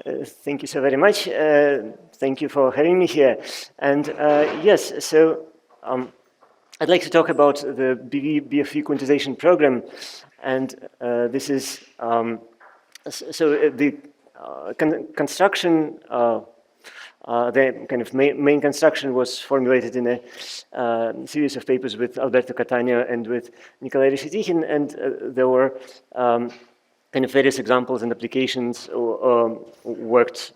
Thank you so very much. Thank you for having me here. And yes, so I'd like to talk about the BV-BFV quantization program. And this is, the construction, the kind of main construction was formulated in a series of papers with Alberto Catania and with Nikolai Reshetikhin, and there were kind of various examples and applications worked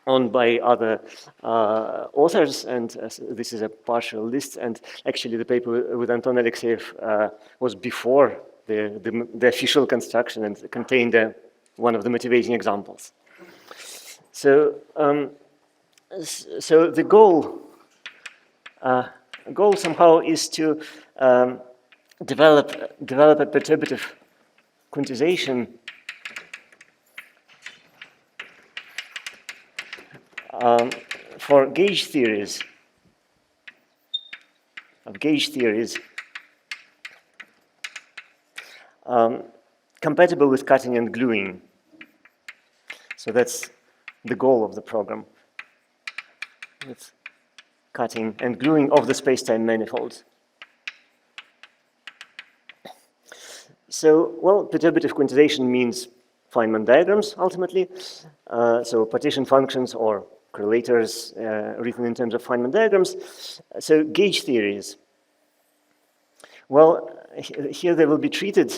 on by other authors, and this is a partial list. And actually, the paper with Anton Alexeyev was before the official construction and contained one of the motivating examples. So, so the goal somehow is to develop a perturbative quantization for gauge theories compatible with cutting and gluing. So that's the goal of the program. It's cutting and gluing of the space-time manifolds. So, well, perturbative quantization means Feynman diagrams, ultimately. So partition functions or correlators written in terms of Feynman diagrams. So gauge theories. Well, here they will be treated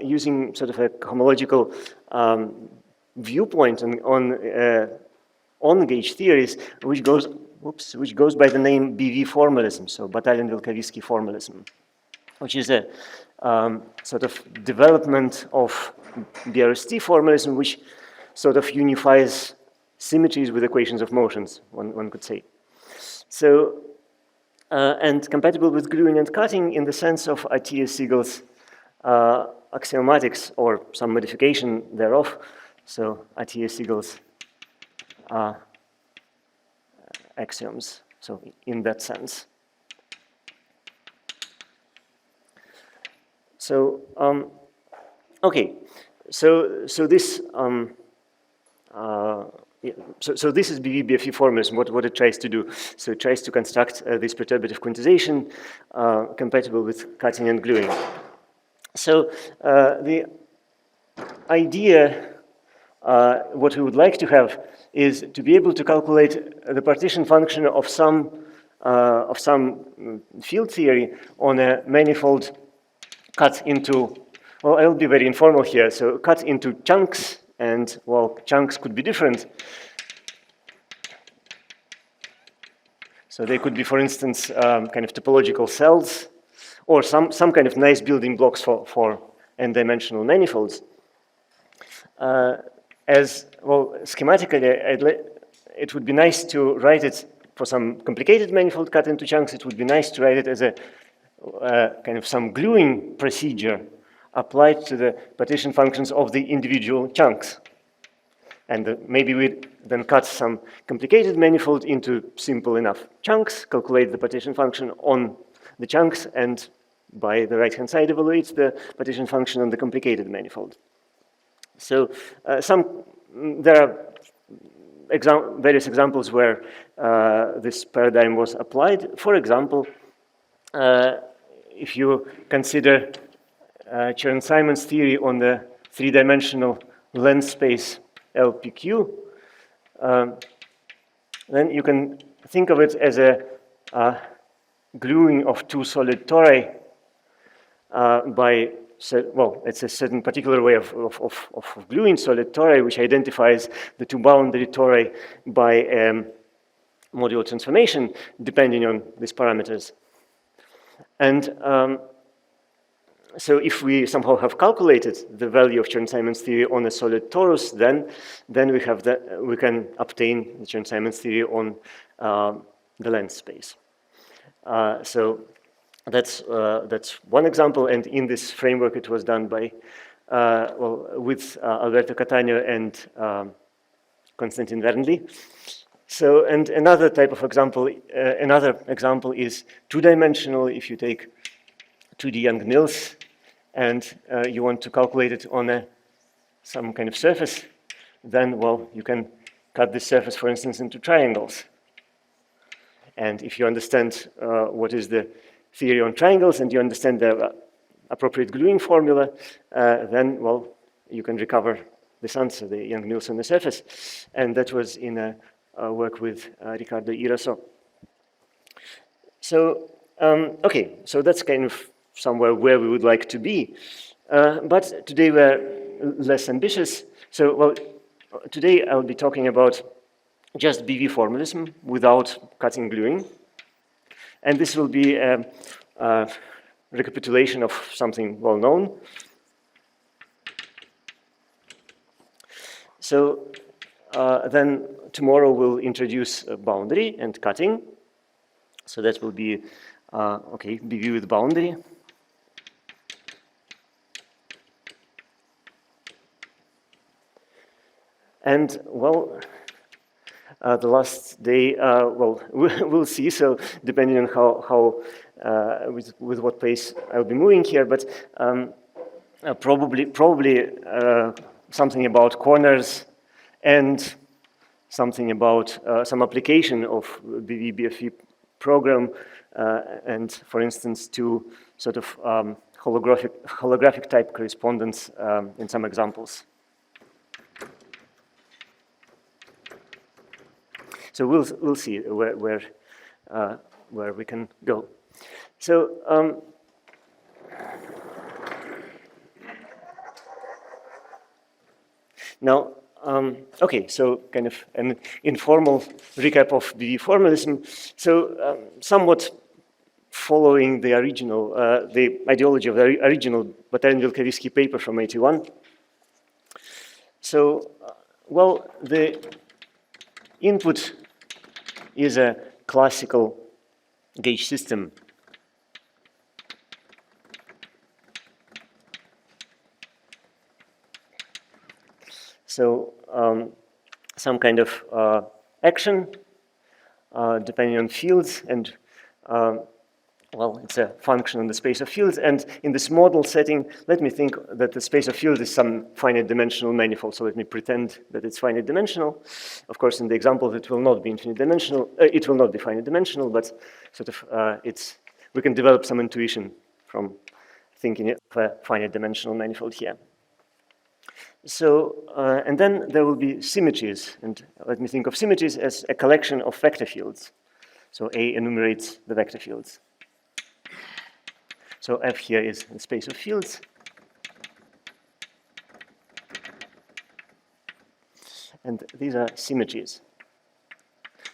using sort of a homological viewpoint on gauge theories, which goes by the name BV formalism, so Batalin-Vilkavisky formalism, which is a sort of development of BRST formalism, which sort of unifies symmetries with equations of motions, one could say. So, and compatible with gluing and cutting in the sense of Atiyah-Siegel's axiomatics or some modification thereof. So Atiyah-Siegel's axioms, so in that sense. So, okay, so this so this is BV-BFV formalism, what it tries to do. So it tries to construct this perturbative quantization compatible with cutting and gluing. So the idea, what we would like to have, is to be able to calculate the partition function of some field theory on a manifold cut into, well, I'll be very informal here, so cut into chunks, and, well, chunks could be different. So they could be, for instance, kind of topological cells, or some kind of nice building blocks for n-dimensional manifolds. As, well, schematically, it would be nice to write it for some complicated manifold cut into chunks. It would be nice to write it as a kind of some gluing procedure applied to the partition functions of the individual chunks. And maybe we then cut some complicated manifold into simple enough chunks, calculate the partition function on the chunks, and by the right-hand side evaluate the partition function on the complicated manifold. So there are various examples where this paradigm was applied. For example, if you consider Chern-Simons theory on the three-dimensional length space LPQ, then you can think of it as a gluing of two solid tori by, well, it's a certain particular way of gluing solid tori, which identifies the two boundary tori by modular transformation, depending on these parameters. And so if we somehow have calculated the value of Chern-Simons theory on a solid torus, then we can obtain the Chern-Simons theory on the length space. So that's one example, and in this framework it was done by with Alberto Catania and Konstantin Wernli. So, and another type of example, another example is two-dimensional. If you take 2D Young-Mills and you want to calculate it on some kind of surface then, well, you can cut this surface, for instance, into triangles. And if you understand what is the theory on triangles and you understand the appropriate gluing formula, then, well, you can recover this answer, the Young-Nielsen surface. And that was in a work with Ricardo Iraso. So, okay, so that's kind of somewhere where we would like to be. But today we're less ambitious. So, well, today I'll be talking about just BV formalism without cutting gluing. And this will be a recapitulation of something well known. So then tomorrow we'll introduce boundary and cutting. So that will be, okay, BV with boundary. And, well, the last day, well, we'll see. So depending on how with what pace I'll be moving here, but probably something about corners and something about some application of BV-BFV program, and for instance, to sort of holographic type correspondence in some examples. So we'll see where we can go. So now, okay, so kind of an informal recap of BV formalism. So somewhat following the original, the ideology of the original Batarin-Vilkavisky paper from '81. So, well, the input is a classical gauge system. So some kind of action depending on fields, and well, it's a function on the space of fields. And in this model setting, let me think that the space of fields is some finite dimensional manifold. So let me pretend that it's finite dimensional. Of course, in the example, it will not be infinite dimensional. It will not be finite dimensional, but sort of we can develop some intuition from thinking of a finite dimensional manifold here. So, and then there will be symmetries. And let me think of symmetries as a collection of vector fields. So A enumerates the vector fields. So F here is the space of fields. And these are symmetries.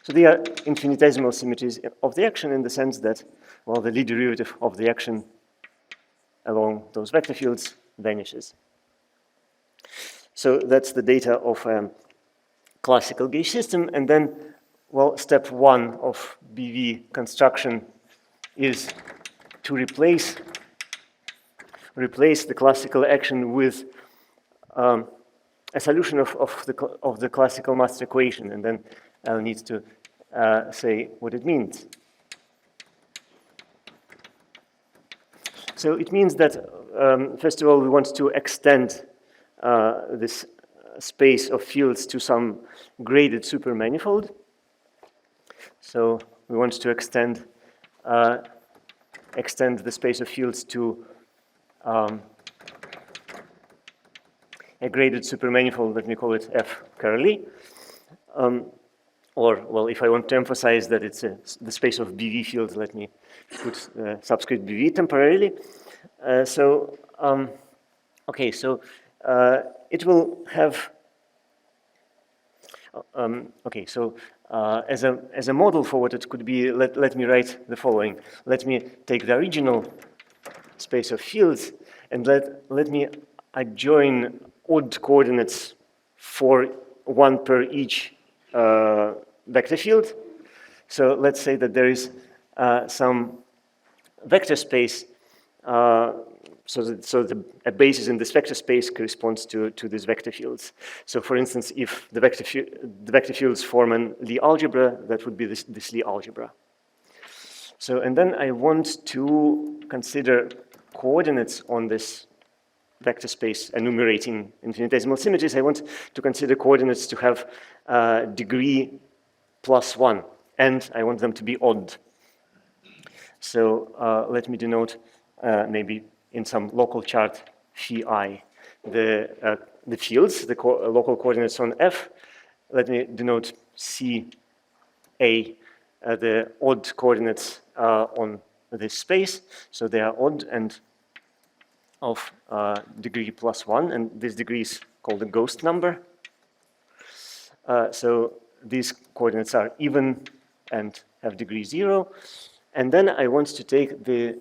So they are infinitesimal symmetries of the action in the sense that, well, the Lie derivative of the action along those vector fields vanishes. So that's the data of a classical gauge system. And then, well, step one of BV construction is to replace the classical action with a solution of the classical master equation, and then I'll need to say what it means. So it means that first of all we want to extend this space of fields to some graded supermanifold. So we want to extend the space of fields to a graded supermanifold, let me call it F curly. Or, well, if I want to emphasize that it's the space of BV fields, let me put subscript BV temporarily. Okay, so it will have, okay, so as a model for what it could be, let me write the following. Let me take the original space of fields and let me adjoin odd coordinates for one per each vector field. So let's say that there is some vector space, a basis in this vector space corresponds to these vector fields. So for instance, if the vector fields form an Lie algebra, that would be this Lie algebra. So, and then I want to consider coordinates on this vector space enumerating infinitesimal symmetries, I want to consider coordinates to have degree +1, and I want them to be odd. So let me denote maybe in some local chart phi I the fields, the local coordinates on F. Let me denote C A, the odd coordinates on this space. So they are odd and of degree +1, and this degree is called the ghost number. So these coordinates are even and have degree 0. And then I want to take the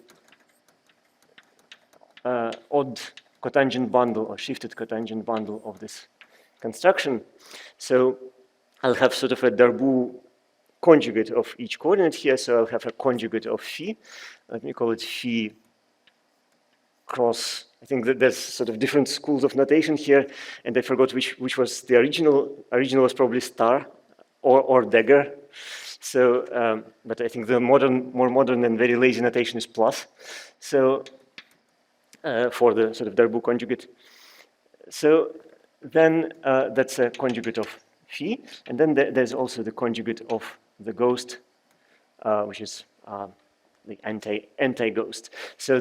odd cotangent bundle or shifted cotangent bundle of this construction. So I'll have sort of a Darboux conjugate of each coordinate here. So I'll have a conjugate of phi. Let me call it phi cross. I think that there's sort of different schools of notation here, and I forgot which was the original. Original was probably star or dagger. So, but I think the more modern and very lazy notation is plus. So for the sort of Darboux conjugate. So then that's a conjugate of phi, and then there's also the conjugate of the ghost, which is the anti-ghost. So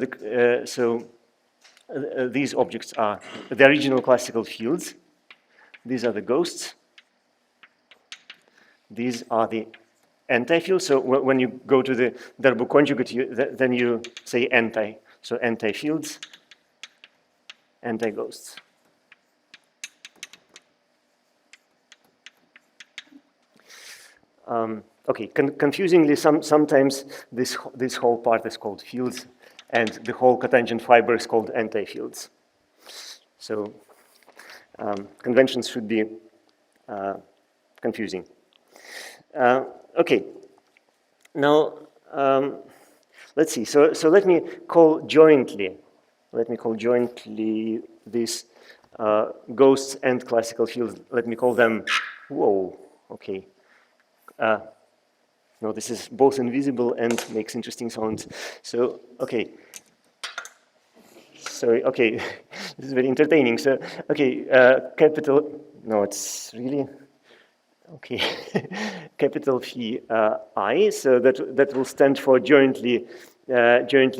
these objects are the original classical fields. These are the ghosts. These are the anti-fields. So when you go to the Darboux conjugate, then you say anti. So anti-fields, anti-ghosts. Okay, confusingly, sometimes this whole part is called fields, and the whole cotangent fiber is called anti-fields. So conventions should be confusing. Okay, now let's see. So let me call jointly. Let me call jointly these ghosts and classical fields. Let me call them. Whoa. Okay. No, this is both invisible and makes interesting sounds. So, okay. Sorry, okay. This is very entertaining. So, okay, capital, no, it's really, okay. Capital phi I, so that will stand for jointly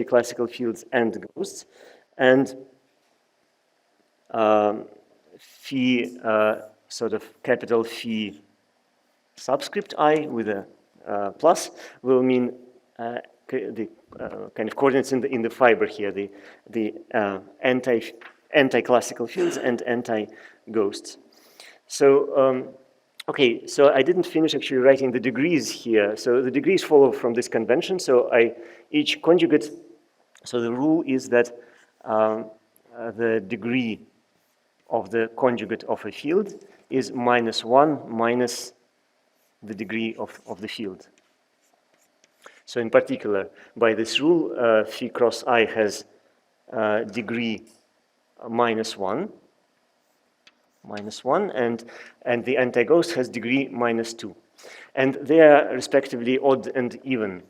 classical fields and ghosts. And phi, sort of capital phi subscript I with a plus will mean the kind of coordinates in the fiber here, the anti-classical fields and anti-ghosts. So okay, so I didn't finish actually writing the degrees here. So the degrees follow from this convention. So each conjugate. So the rule is that the degree of the conjugate of a field is -1 minus the degree of the field. So in particular, by this rule, phi cross I has degree -1, and the anti-ghost has degree -2. And they are respectively odd and even.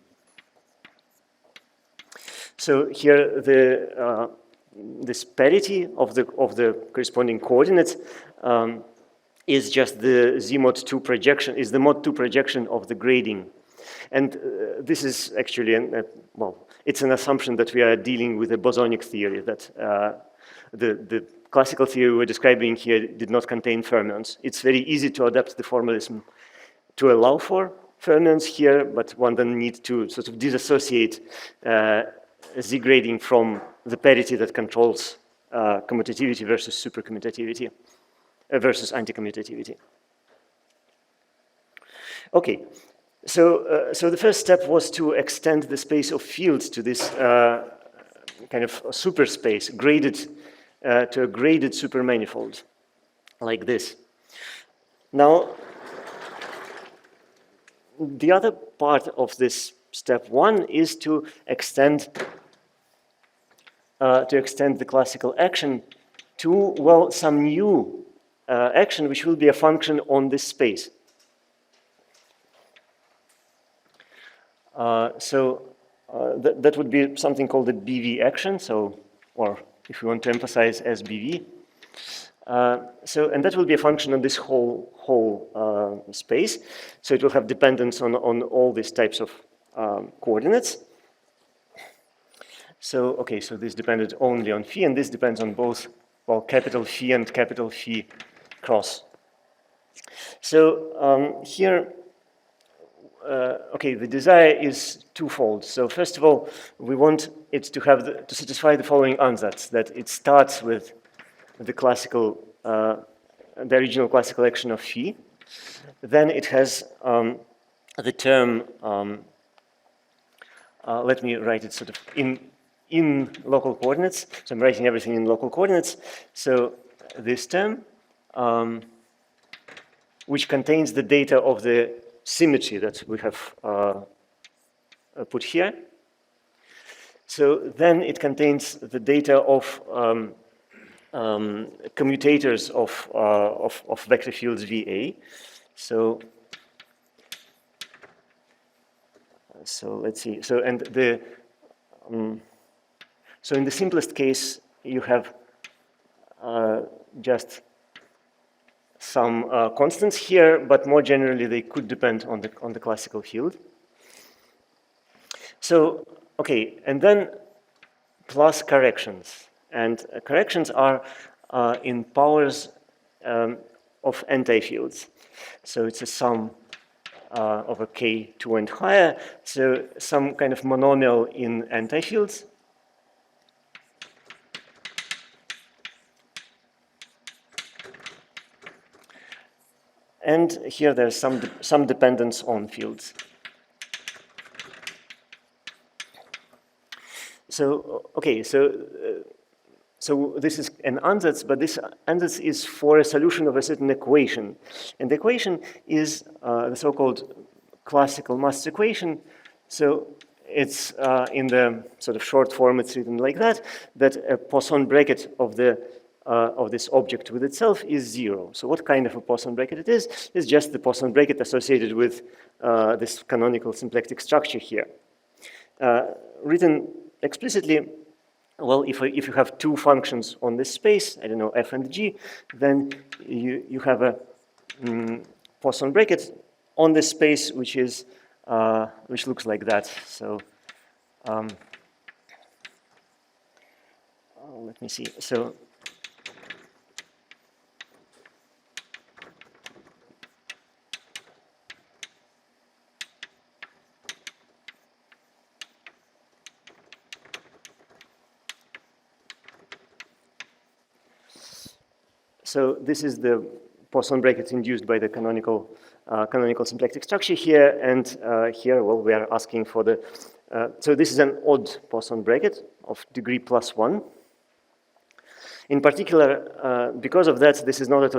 So here this parity of the corresponding coordinates is just the Z mod 2 projection, is the mod 2 projection of the grading. And this is actually, well, it's an assumption that we are dealing with a bosonic theory, that the classical theory we're describing here did not contain fermions. It's very easy to adapt the formalism to allow for fermions here, but one then needs to sort of disassociate Z grading from the parity that controls commutativity versus supercommutativity. Versus anti-commutativity. Okay, so the first step was to extend the space of fields to this kind of superspace, graded to a graded supermanifold, like this. Now, the other part of this step 1 is to extend the classical action to, well, some new action which will be a function on this space. That would be something called the BV-action, so, or if we want to emphasize SBV. And that will be a function of this whole space. So it will have dependence on all these types of coordinates. So, okay, so this depended only on phi, and this depends on both, well, capital phi and capital phi cross. So here, okay, the desire is twofold. So first of all, we want it to have to satisfy the following ansatz, that it starts with the classical, the original classical action of phi. Then it has the term, let me write it sort of in local coordinates. So I'm writing everything in local coordinates. So this term, which contains the data of the symmetry that we have put here. So then it contains the data of commutators of vector fields VA. So let's see. So and the so in the simplest case, you have just some constants here, but more generally, they could depend on the classical field. So okay, and then plus corrections, and corrections are in powers of antifields. So it's a sum over k2 and higher. So some kind of monomial in antifields. And here there's some dependence on fields. So okay, so this is an ansatz, but this ansatz is for a solution of a certain equation, and the equation is the so-called classical mass equation. So it's in the sort of short form. It's written like that a Poisson bracket of this object with itself is 0. So what kind of a Poisson bracket it is? It's just the Poisson bracket associated with this canonical symplectic structure here. Written explicitly, well, if you have two functions on this space, I don't know, f and g, then you have a Poisson bracket on this space which is which looks like that. So let me see. So this is the Poisson bracket induced by the canonical symplectic structure here, and here, well, we are asking for the. So this is an odd Poisson bracket of degree +1. In particular, because of that, this is not a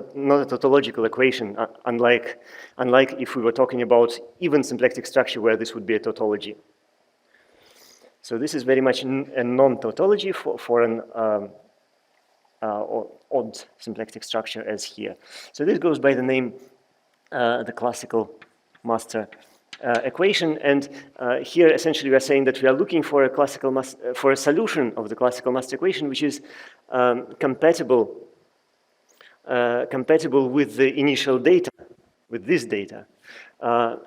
tautological equation, unlike if we were talking about even symplectic structure, where this would be a tautology. So this is very much a non-tautology for an odd symplectic structure as here. So this goes by the name the classical master equation, and here essentially we are saying that we are looking for a solution of the classical master equation which is compatible with the initial data, with this data,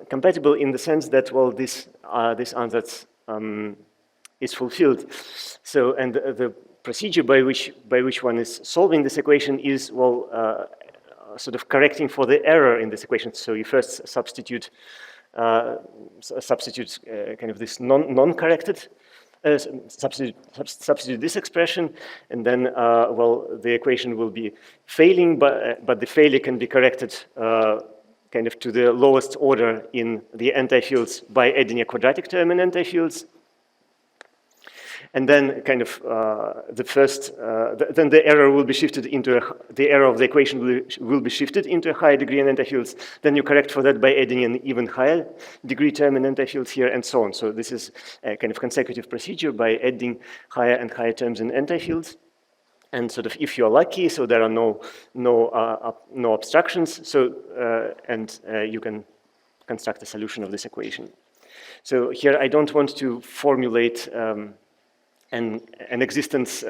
compatible in the sense that, well, this ansatz is fulfilled. So, and the procedure by which one is solving this equation is, well, sort of correcting for the error in this equation. So you first substitute kind of this non-corrected, substitute this expression, and then, well, the equation will be failing, but the failure can be corrected kind of to the lowest order in the antifields by adding a quadratic term in antifields. And then kind of then the error will be shifted into the error of the equation will be shifted into a higher degree in antifields. Then you correct for that by adding an even higher degree term in antifields here, and so on. So this is a kind of consecutive procedure by adding higher and higher terms in antifields. And sort of, if you're lucky, so there are no obstructions. So and you can construct a solution of this equation. So here I don't want to formulate an existence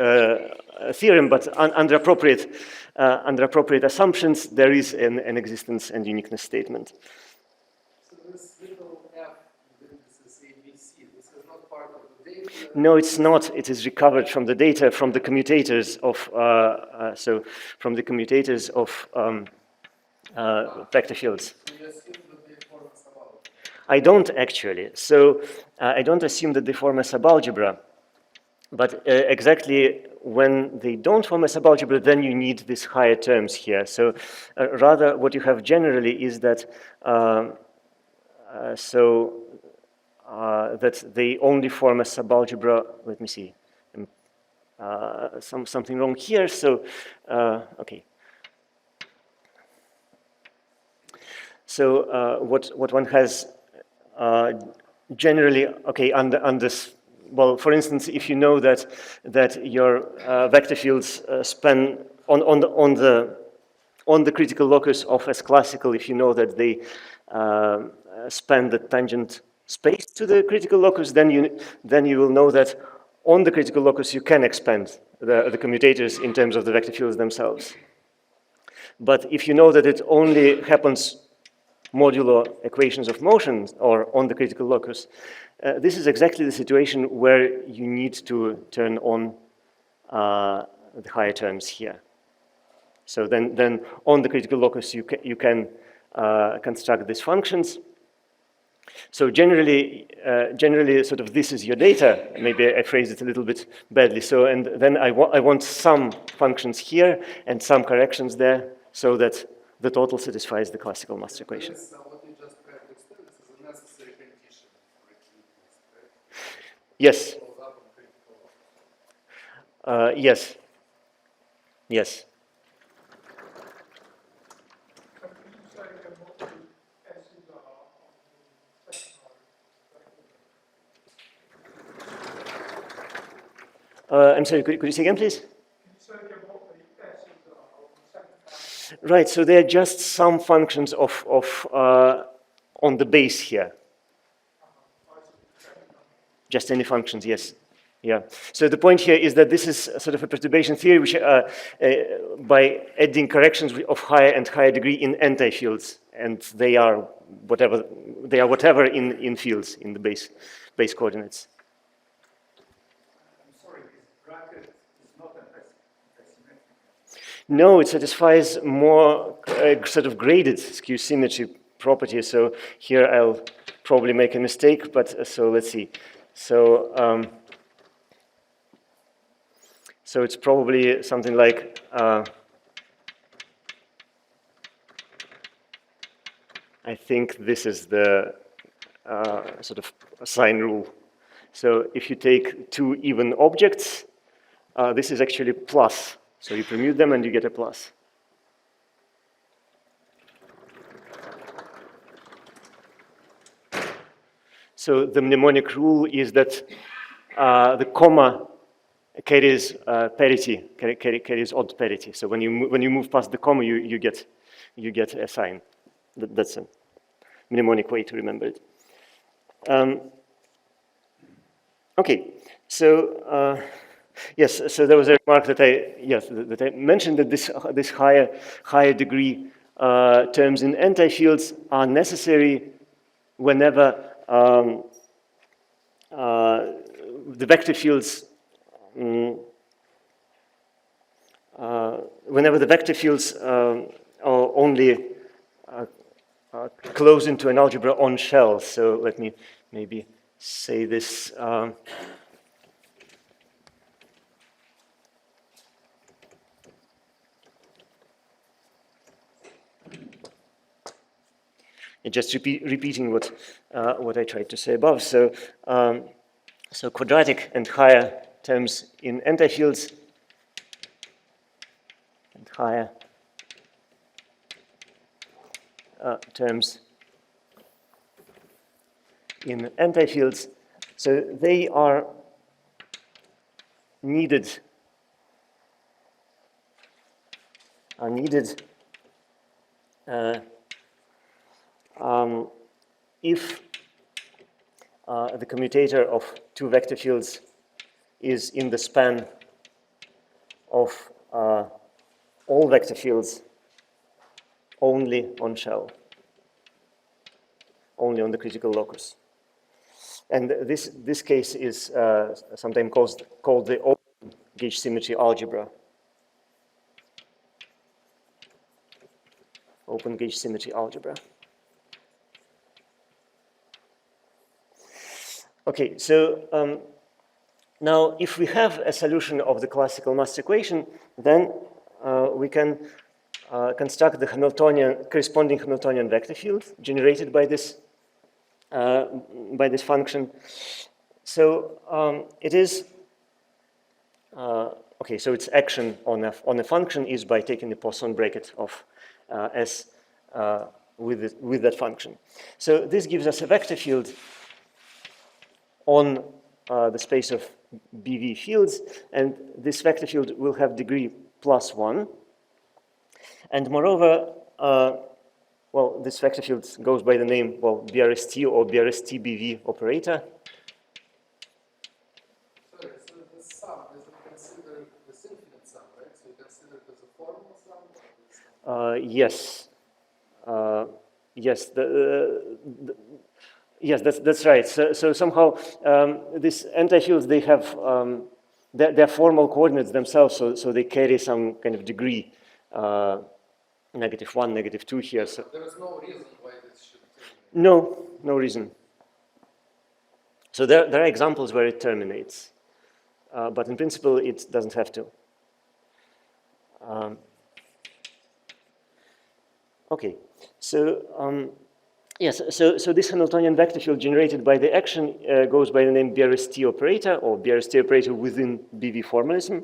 theorem, but under appropriate assumptions, there is an existence and uniqueness statement. So this little f, this is ABC, this is not part of the data? No, it's not. It is recovered from the data, from the commutators of, from the commutators of vector fields. So you assume that they form a subalgebra? I don't actually. So I don't assume that they form a subalgebra. But exactly when they don't form a subalgebra, then you need these higher terms here. So rather, what you have generally is that that they only form a subalgebra. Let me see. Something wrong here. So okay. So what one has generally, okay, under well, for instance, if you know that your vector fields span on the critical locus of S classical, if you know that they span the tangent space to the critical locus, then you will know that on the critical locus you can expand the commutators in terms of the vector fields themselves. But if you know that it only happens modulo equations of motion or on the critical locus, this is exactly the situation where you need to turn on the higher terms here. So then on the critical locus you can construct these functions. So generally sort of this is your data. Maybe I phrased it a little bit badly. So and then I want some functions here and some corrections there so that the total satisfies the classical master equation. This, what you just tried to explain, this is a necessary condition for achievement, right? Yes. Yes. Yes. I'm sorry, could you say again, please? Right, so they're just some functions of on the base here. Just any functions, yes. Yeah. So the point here is that this is sort of a perturbation theory, which by adding corrections of higher and higher degree in anti-fields, and they are whatever in fields in the base coordinates. I'm sorry, this bracket is not anti-symmetric. No, it satisfies more sort of graded skew symmetry property. So here I'll probably make a mistake, but so let's see. So so it's probably something like I think this is the sort of sign rule. So if you take two even objects, this is actually plus. So you permute them and you get a plus. So the mnemonic rule is that the comma carries parity, carries odd parity. So when you move past the comma, you get a sign. That's a mnemonic way to remember it. Okay, so yes, so there was a remark that I mentioned that this higher degree terms in anti-fields are necessary whenever the vector fields whenever the vector fields are only close into an algebra on shells. So let me maybe say this. Just repeating what I tried to say above. So so quadratic and higher terms in anti-fields and higher terms in anti-fields. So they are needed if the commutator of two vector fields is in the span of all vector fields only on shell, only on the critical locus. And this case is sometimes called the open gauge symmetry algebra. Open gauge symmetry algebra. Okay, so now if we have a solution of the classical mass equation, then we can construct the corresponding Hamiltonian vector field generated by this function. So it is okay. So its action on a function is by taking the Poisson bracket of S with that function. So this gives us a vector field on the space of BV fields, and this vector field will have degree +1. And moreover, well, this vector field goes by the name, well, BRST or BRST BV operator. Sorry, so the sum, is it considered this infinite sum, right? So you consider it as a formal sum? Yes. Yes, yes, that's right. So somehow these antifields, they have their formal coordinates themselves, so they carry some kind of degree, -1, -2 here. So there is no reason why this should terminate. no reason. So there are examples where it terminates, but in principle it doesn't have to. Okay, so yes, so this Hamiltonian vector field generated by the action goes by the name BRST operator, or BRST operator within BV formalism.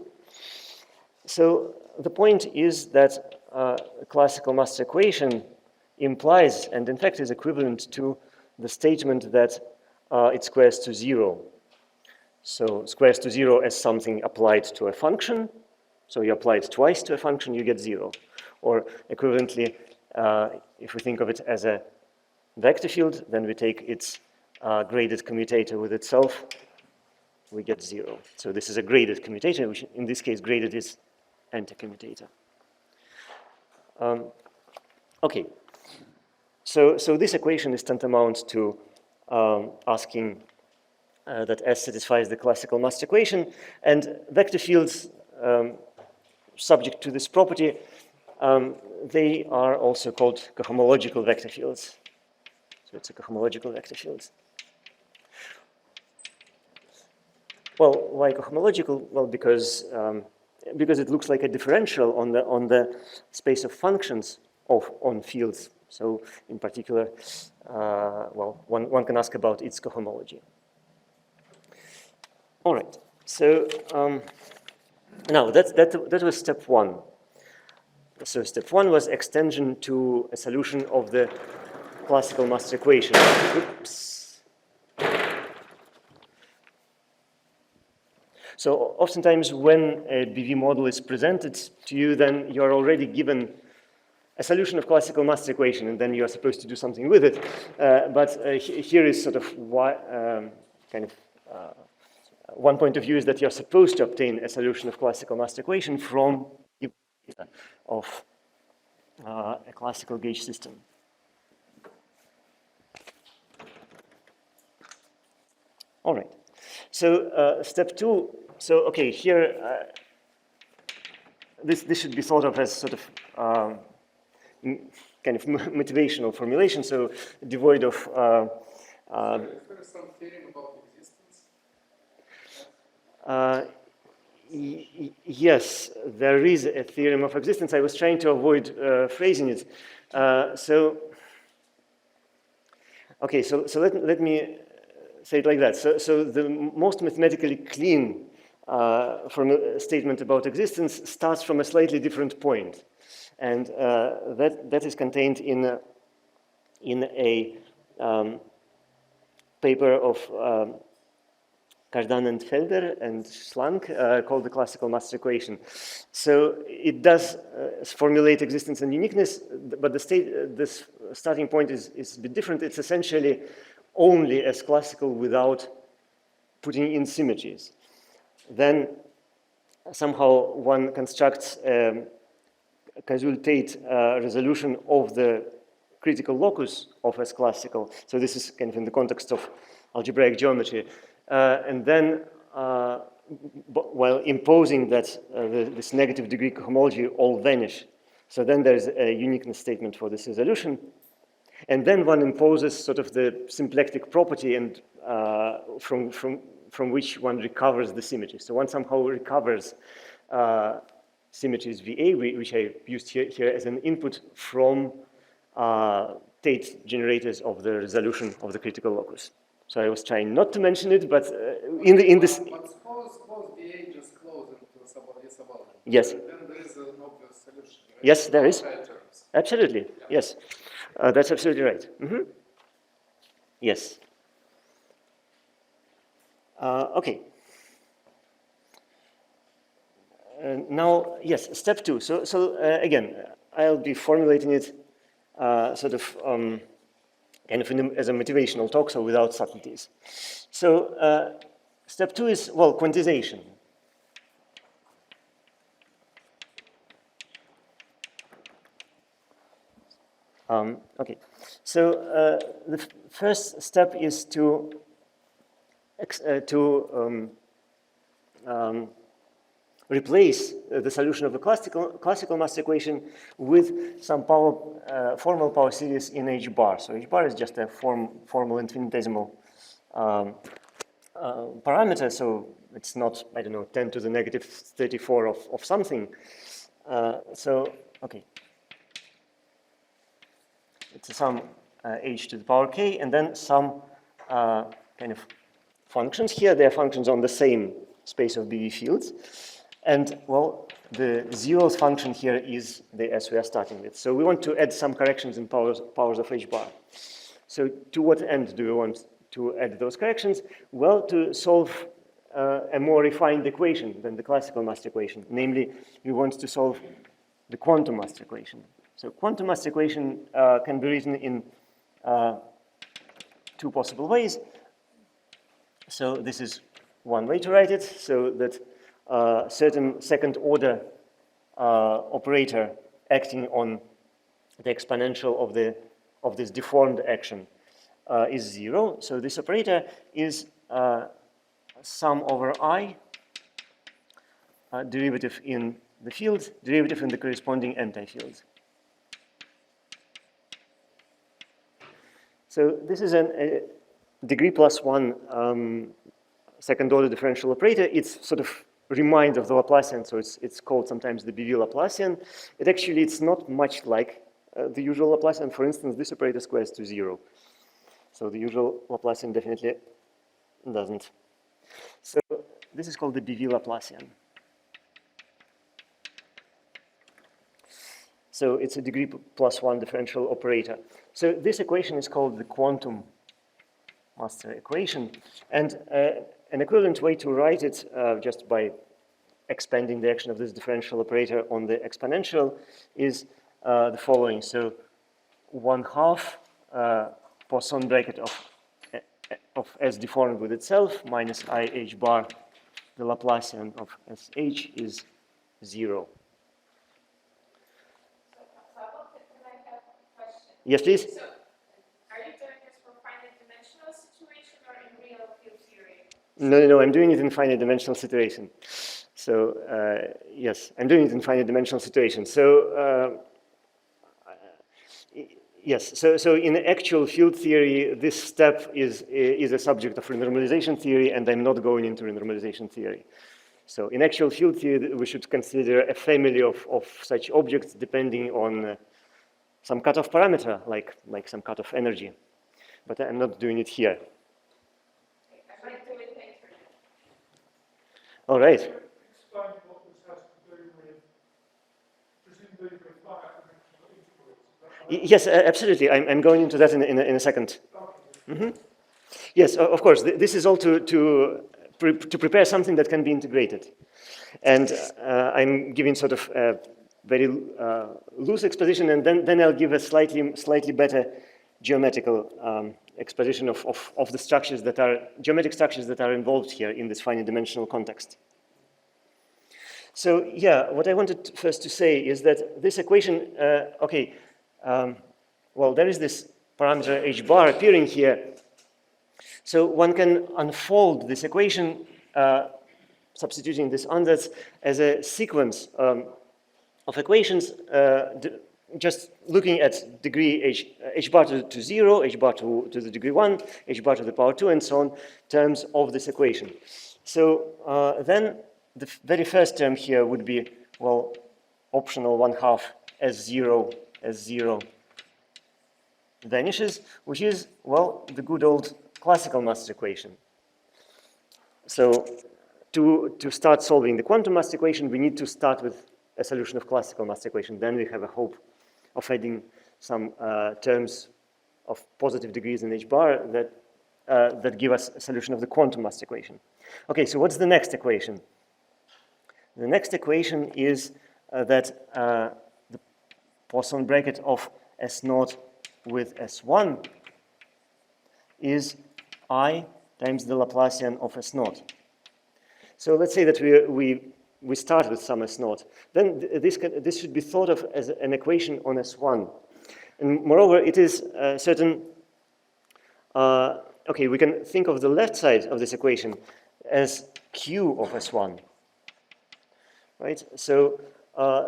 So the point is that a classical mass equation implies, and in fact is equivalent to the statement that it squares to 0. So squares to 0 as something applied to a function. So you apply it twice to a function, you get 0. Or equivalently, if we think of it as a vector field, then we take its graded commutator with itself, we get 0. So this is a graded commutator, which in this case graded is anti-commutator. Okay, so this equation is tantamount to asking that S satisfies the classical mass equation, and vector fields subject to this property, they are also called cohomological vector fields. So it's a cohomological vector field. Well, why cohomological? Well, because it looks like a differential on the space of functions on fields. So in particular, well, one can ask about its cohomology. All right. So now that was step 1. So step 1 was extension to a solution of the classical mass equation. Oops. So oftentimes when a BV model is presented to you, then you're already given a solution of classical mass equation, and then you're supposed to do something with it. But here is sort of one point of view is that you're supposed to obtain a solution of classical mass equation from of a classical gauge system. All right. So step 2. So okay, here this should be thought of as sort of kind of motivational formulation. So devoid of. Is there some theorem about existence? Yes, there is a theorem of existence. I was trying to avoid phrasing it. Okay, so let me say it like that. So the most mathematically clean from a statement about existence starts from a slightly different point, and that is contained in a paper of Cardan and Felder and Schlank called the classical mass equation. So it does formulate existence and uniqueness, but this starting point is a bit different. It's essentially only as classical without putting in symmetries. then somehow one constructs a causal-tate resolution of the critical locus of S classical. So this is kind of in the context of algebraic geometry. And then, while imposing that this negative degree cohomology all vanish. So then there's a uniqueness statement for this resolution. And then one imposes sort of the symplectic property and from which one recovers the symmetry. So one somehow recovers symmetries VA, which I used here as an input from Tate generators of the resolution of the critical locus. So I was trying not to mention it, but in this. But suppose VA just close into subordinate. Yes. Then there is an obvious solution. Right? Yes, there is. Terms. Absolutely. Yeah. Yes. That's absolutely right. Yes. Okay. Now, yes, step 2. So again, I'll be formulating it sort of kind of as a motivational talk, so without subtleties. So step 2 is, well, quantization. Okay, so the first step is to replace the solution of the classical mass equation with some formal power series in H bar. So H bar is just a formal infinitesimal parameter, so it's not, I don't know, 10 to the negative 34 of something. So, okay. It's a sum h to the power k, and then some kind of functions. Here, they are functions on the same space of BV fields. And, well, the zeroth function here is the S we are starting with. So we want to add some corrections in powers of H bar. So to what end do we want to add those corrections? Well, to solve a more refined equation than the classical mass equation. Namely, we want to solve the quantum mass equation. So quantum mass equation can be written in 2 possible ways. So this is one way to write it, so that certain second order operator acting on the exponential of this deformed action is 0. So this operator is sum over I, derivative in the field, derivative in the corresponding anti-field. So this is a degree +1 second order differential operator. It's sort of reminds of the Laplacian, so it's called sometimes the BV Laplacian. It's not much like the usual Laplacian. For instance, this operator squares to 0. So the usual Laplacian definitely doesn't. So this is called the BV Laplacian. So it's a degree +1 differential operator. So this equation is called the quantum master equation. And an equivalent way to write it just by expanding the action of this differential operator on the exponential is the following. So 1/2 Poisson bracket of S deformed with itself minus I H bar, the Laplacian of SH is 0. Yes, please. So, are you doing this for finite dimensional situation or in real field theory? No, I'm doing it in finite dimensional situation. So, yes, I'm doing it in finite dimensional situation. So, yes, so in actual field theory, this step is a subject of renormalization theory, and I'm not going into renormalization theory. So in actual field theory, we should consider a family of such objects depending on some cutoff parameter, like some cutoff energy. But I'm not doing it here. I might do it later. All right. Explain what this has to do with, presumably with finite dimensional integrals. Yes, absolutely. I'm going into that in a second. Yes, of course. This is all to prepare something that can be integrated. And I'm giving sort of a very loose exposition, and then I'll give a slightly better geometrical exposition of the structures that are geometric structures that are involved here in this finite dimensional context. So yeah, what I wanted first to say is that this equation, well, there is this parameter h bar appearing here. So one can unfold this equation substituting this ansatz as a sequence of equations just looking at degree h bar to 0, h bar to the degree 1, h bar to the power 2, and so on, terms of this equation. So then the very first term here would be, well, optional 1/2 S0 vanishes, which is, well, the good old classical mass equation. So to start solving the quantum mass equation, we need to start with a solution of classical mass equation. Then we have a hope of adding some terms of positive degrees in h bar that give us a solution of the quantum mass equation. Okay, so what's the next equation? The next equation is that the Poisson bracket of S0 with S1 is I times the Laplacian of S0. So let's say that we start with some S0. Then this should be thought of as an equation on S1. And moreover, it is certain, okay, we can think of the left side of this equation as Q of S1, right? So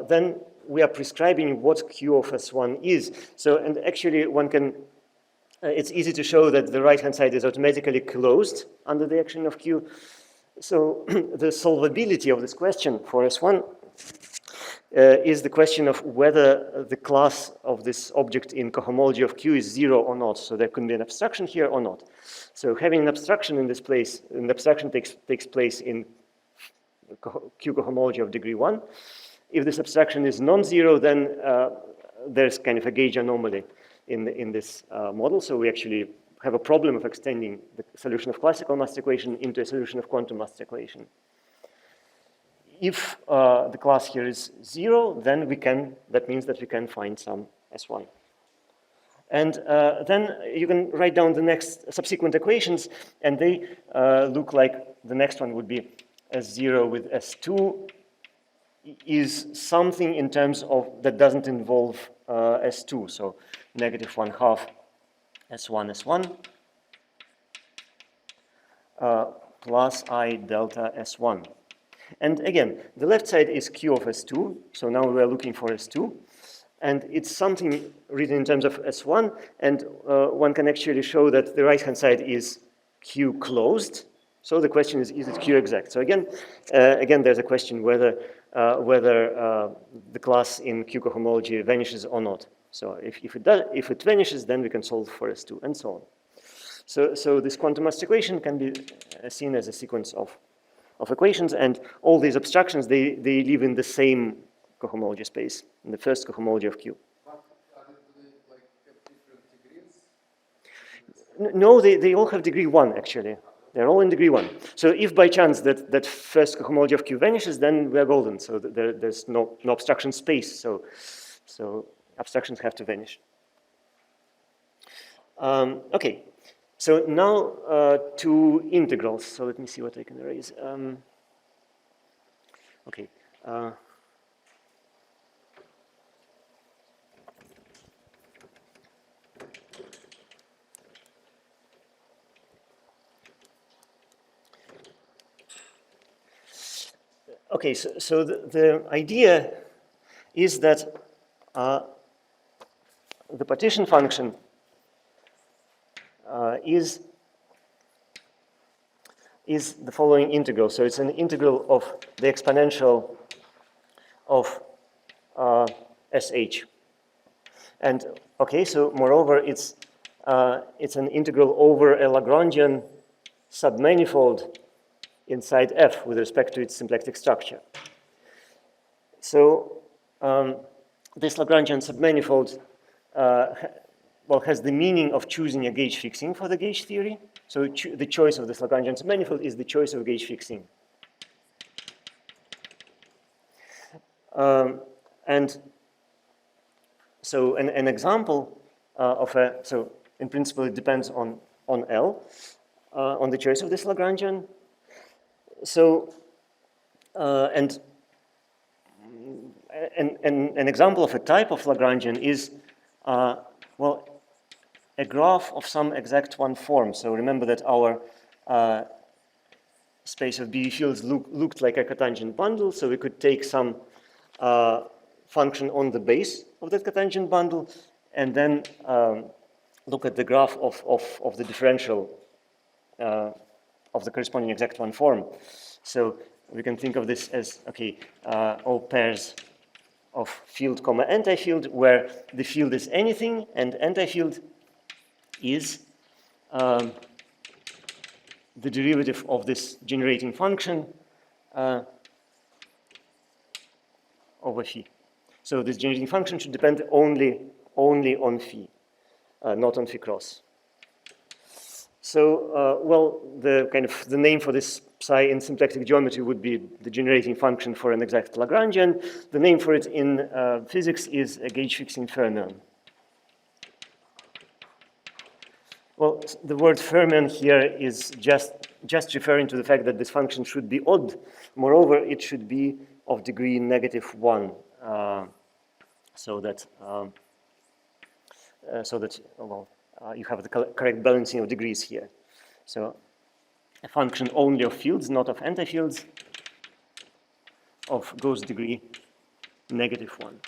then we are prescribing what Q of S1 is. So, and actually one can, it's easy to show that the right-hand side is automatically closed under the action of Q. So the solvability of this question for S1 is the question of whether the class of this object in cohomology of Q is 0 or not. So there could be an abstraction here or not. So having an abstraction in this place, an abstraction takes place in Q cohomology of degree 1. If this abstraction is non-zero, then there's kind of a gauge anomaly in this model. So we actually have a problem of extending the solution of classical mass equation into a solution of quantum mass equation. If the class here is 0, then that means that we can find some S1. And then you can write down the next subsequent equations, and they look like the next one would be S0 with S2 is something in terms of that doesn't involve S2. So negative 1/2 S1 S1 plus I delta S1. And again, the left side is Q of S2. So now we are looking for S2. And it's something written in terms of S1. And one can actually show that the right-hand side is Q closed. So the question is it Q exact? So again, there's a question whether the class in Q cohomology vanishes or not. So if it vanishes, then we can solve for S2 and so on. So this quantum mass equation can be seen as a sequence of equations, and all these abstractions, they live in the same cohomology space, in the first cohomology of Q. But are they like have different degrees? No, they all have degree 1, actually. They're all in degree 1. So if by chance that first cohomology of Q vanishes, then we're golden. So there's no abstraction space. So abstractions have to vanish. Okay. So now to integrals. So let me see what I can erase. Okay. Okay, so the idea is that the partition function is the following integral. So it's an integral of the exponential of SH. And okay, so moreover, it's an integral over a Lagrangian submanifold inside F with respect to its symplectic structure. So this Lagrangian submanifold has the meaning of choosing a gauge fixing for the gauge theory. So the choice of this Lagrangian submanifold is the choice of gauge fixing. And so an example so in principle it depends on L, on the choice of this Lagrangian. So, and an example of a type of Lagrangian is, well, a graph of some exact one form. So remember that our space of BV fields looked like a cotangent bundle, so we could take some function on the base of that cotangent bundle and then look at the graph of the differential of the corresponding exact one form. So we can think of this as, okay, all pairs of field comma antifield, where the field is anything and antifield is the derivative of this generating function over phi. So this generating function should depend only on phi, not on phi cross. So, well, the name for this psi in symplectic geometry would be the generating function for an exact Lagrangian. The name for it in physics is a gauge fixing fermion. Well, the word fermion here is just referring to the fact that this function should be odd. Moreover, it should be of degree -1, so that you have the correct balancing of degrees here. So a function only of fields, not of antifields, of Gauss degree -1.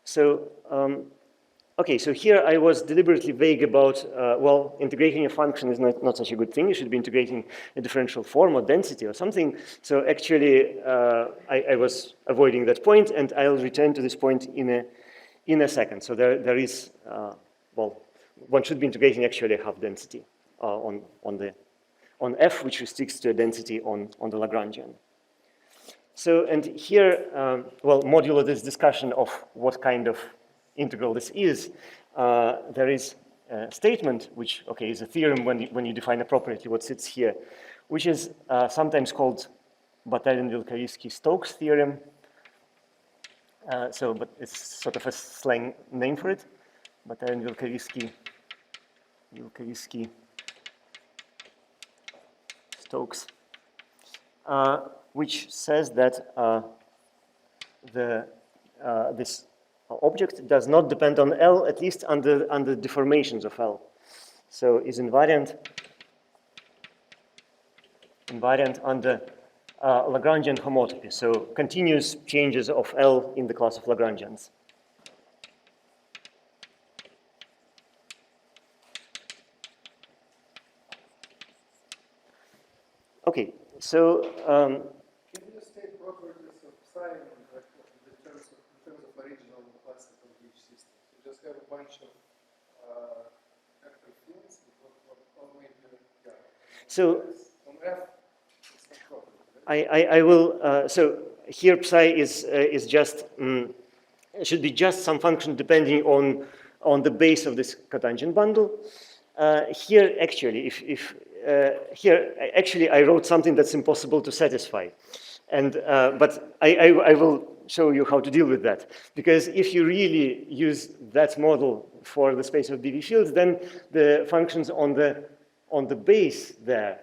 So, okay, so here I was deliberately vague about, well, integrating a function is not such a good thing. You should be integrating a differential form or density or something. So actually, I was avoiding that point, and I'll return to this point in a second. So there is, well, one should be integrating actually a half density on F, which restricts to a density on the Lagrangian. So, and here, well, modulo this discussion of what kind of integral this is, there is a statement, which, okay, is a theorem when you define appropriately what sits here, which is sometimes called Bataillon-Vilkarisky-Stokes theorem. But it's sort of a slang name for it. Bataillon-Vilkarisky-Stokes, which says that this object does not depend on L, at least under deformations of L. So is invariant under Lagrangian homotopy. So continuous changes of L in the class of Lagrangians. Okay, so Can you state properties of psi in terms of original classical gauge systems? You just have a bunch of vector fields. So on F, it's not property, right? I will. So here psi is just should be just some function depending on the base of this cotangent bundle. Here actually, here actually I wrote something that's impossible to satisfy, and but I will show you how to deal with that, because if you really use that model for the space of BV fields, then the functions on the base there,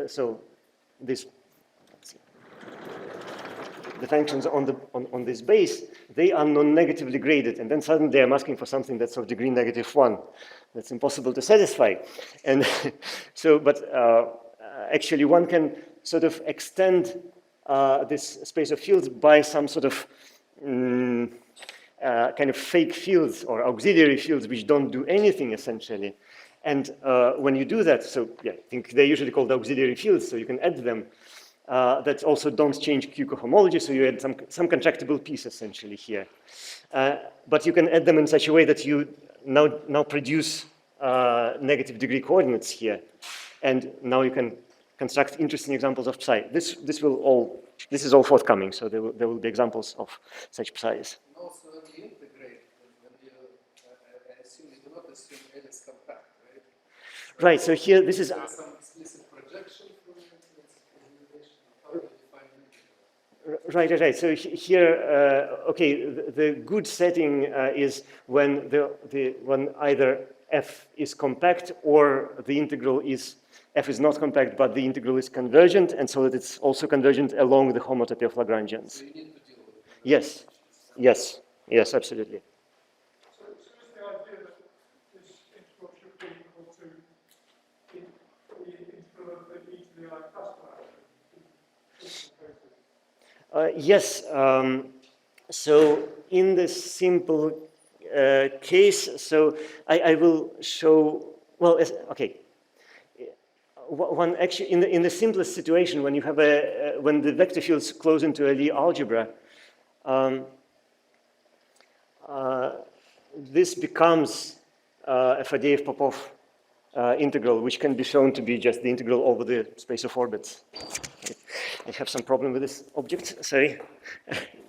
so this. The functions on this base, they are non-negatively graded, and then suddenly I'm asking for something that's of degree -1. That's impossible to satisfy. And so, but actually one can sort of extend this space of fields by some sort of kind of fake fields or auxiliary fields which don't do anything essentially. And when you do that, so yeah, I think they're usually called auxiliary fields, so you can add them. That also don't change Q cohomology, so you add some contractible piece essentially here. But you can add them in such a way that you now produce negative degree coordinates here, and now you can construct interesting examples of psi. This is all forthcoming, so there will be examples of such psis. And also when you integrate, when you I assume you do not assume L is compact, right? Right. So here this is. Is there some explicit projection from its organization? How do you define integral? Right. So here, okay, the good setting is when when either f is compact, or the integral is f is not compact, but the integral is convergent, and so that it's also convergent along the homotopy of Lagrangians. So you need to deal with it. Yes, yes, yes, absolutely. So is the idea that this integral should be equal to the integral of the e to the I plus fraction? Yes, so in this simple case, so I will show, well, okay. One actually, in the simplest situation, when you have when the vector fields close into a Lie algebra, this becomes a Fadeev-Popov integral, which can be shown to be just the integral over the space of orbits. I have some problem with this object, sorry.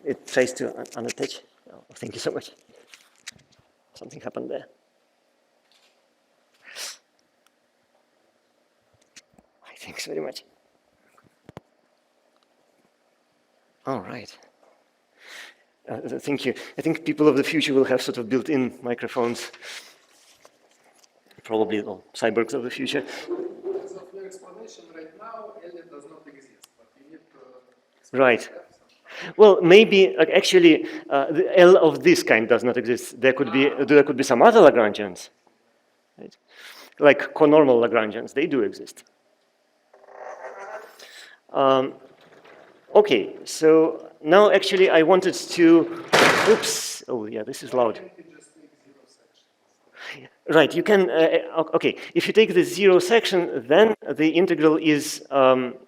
It tries to unattach. Oh, thank you so much. Something happened there. Thanks very much. All right. Thank you. I think people of the future will have sort of built-in microphones. Probably cyborgs of the future. Because of your explanation right now, L does not exist, but you need to explain Right. that somehow. Well, maybe actually the L of this kind does not exist. There could be some other Lagrangians, right? Like conormal Lagrangians. They do exist. Okay, so now actually I wanted to. Oops. Oh yeah, this is loud. Why can't you just take zero sections? Right, you can, okay, if you take the zero section, then the integral is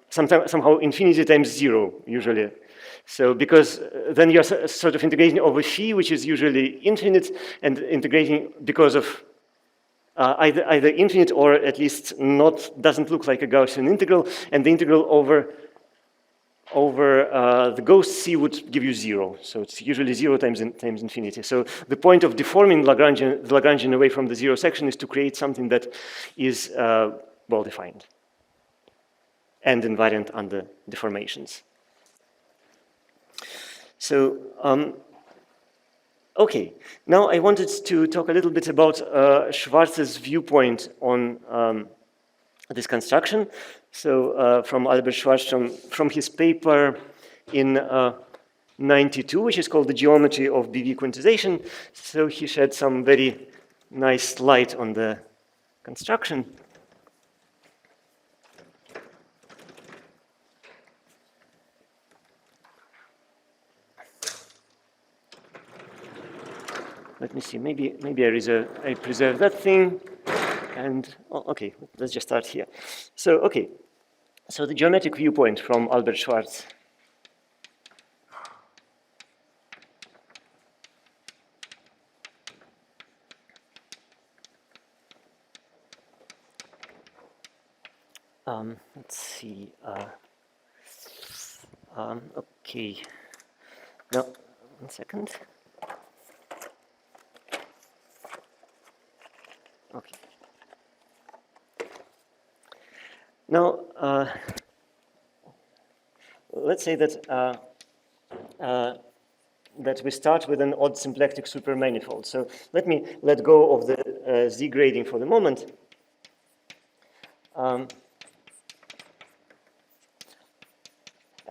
somehow infinity times zero, usually. So because then you're sort of integrating over phi, which is usually infinite, and integrating because of either infinite or at least not, doesn't look like a Gaussian integral, and the integral over the ghost C would give you zero. So it's usually zero times infinity. So the point of deforming the Lagrangian away from the zero section is to create something that is well-defined and invariant under deformations. So, okay, now I wanted to talk a little bit about Schwarz's viewpoint on this construction. So from Albert Schwarz, from his paper in 92, which is called The Geometry of BV Quantization. So he shed some very nice light on the construction. Let me see, maybe I preserve that thing. And, oh, okay, let's just start here. So, okay, so the geometric viewpoint from Albert Schwarz. Let's see. Okay. No, 1 second. Okay. Now, let's say that that we start with an odd symplectic supermanifold. So let me let go of the Z grading for the moment.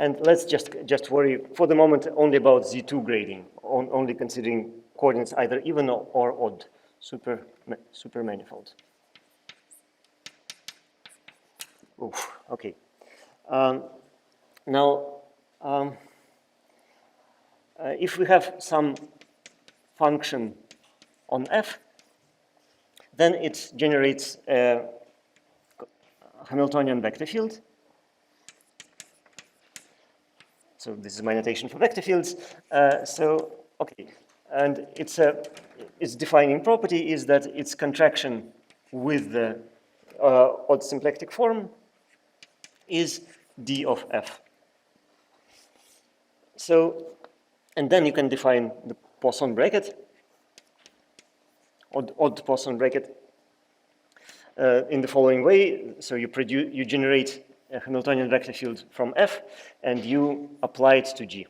And let's just worry for the moment only about Z2 grading, only considering coordinates either even or odd supermanifold. Oof, okay. Now, if we have some function on f, then it generates a Hamiltonian vector field. So this is my notation for vector fields. So, okay, and its defining property is that its contraction with the odd symplectic form is d of f. So, and then you can define the Poisson bracket, odd Poisson bracket, in the following way. So you generate a Hamiltonian vector field from f, and you apply it to G.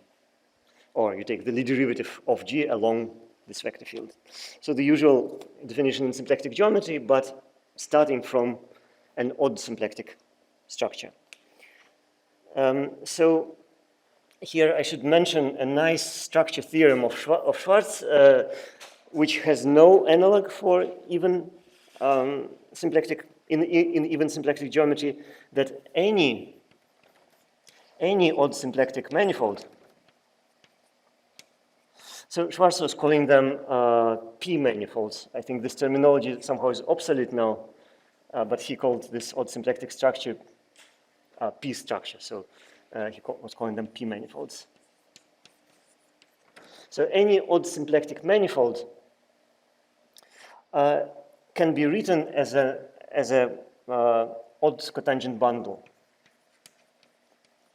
Or you take the Lie derivative of G along this vector field. So the usual definition in symplectic geometry, but starting from an odd symplectic structure. So here I should mention a nice structure theorem of Schwarz, which has no analog for even symplectic in even symplectic geometry, that any odd symplectic manifold. So Schwarz was calling them P manifolds. I think this terminology somehow is obsolete now, but he called this odd symplectic structure P structure. So he was calling them P manifolds. So any odd symplectic manifold can be written as a odd cotangent bundle,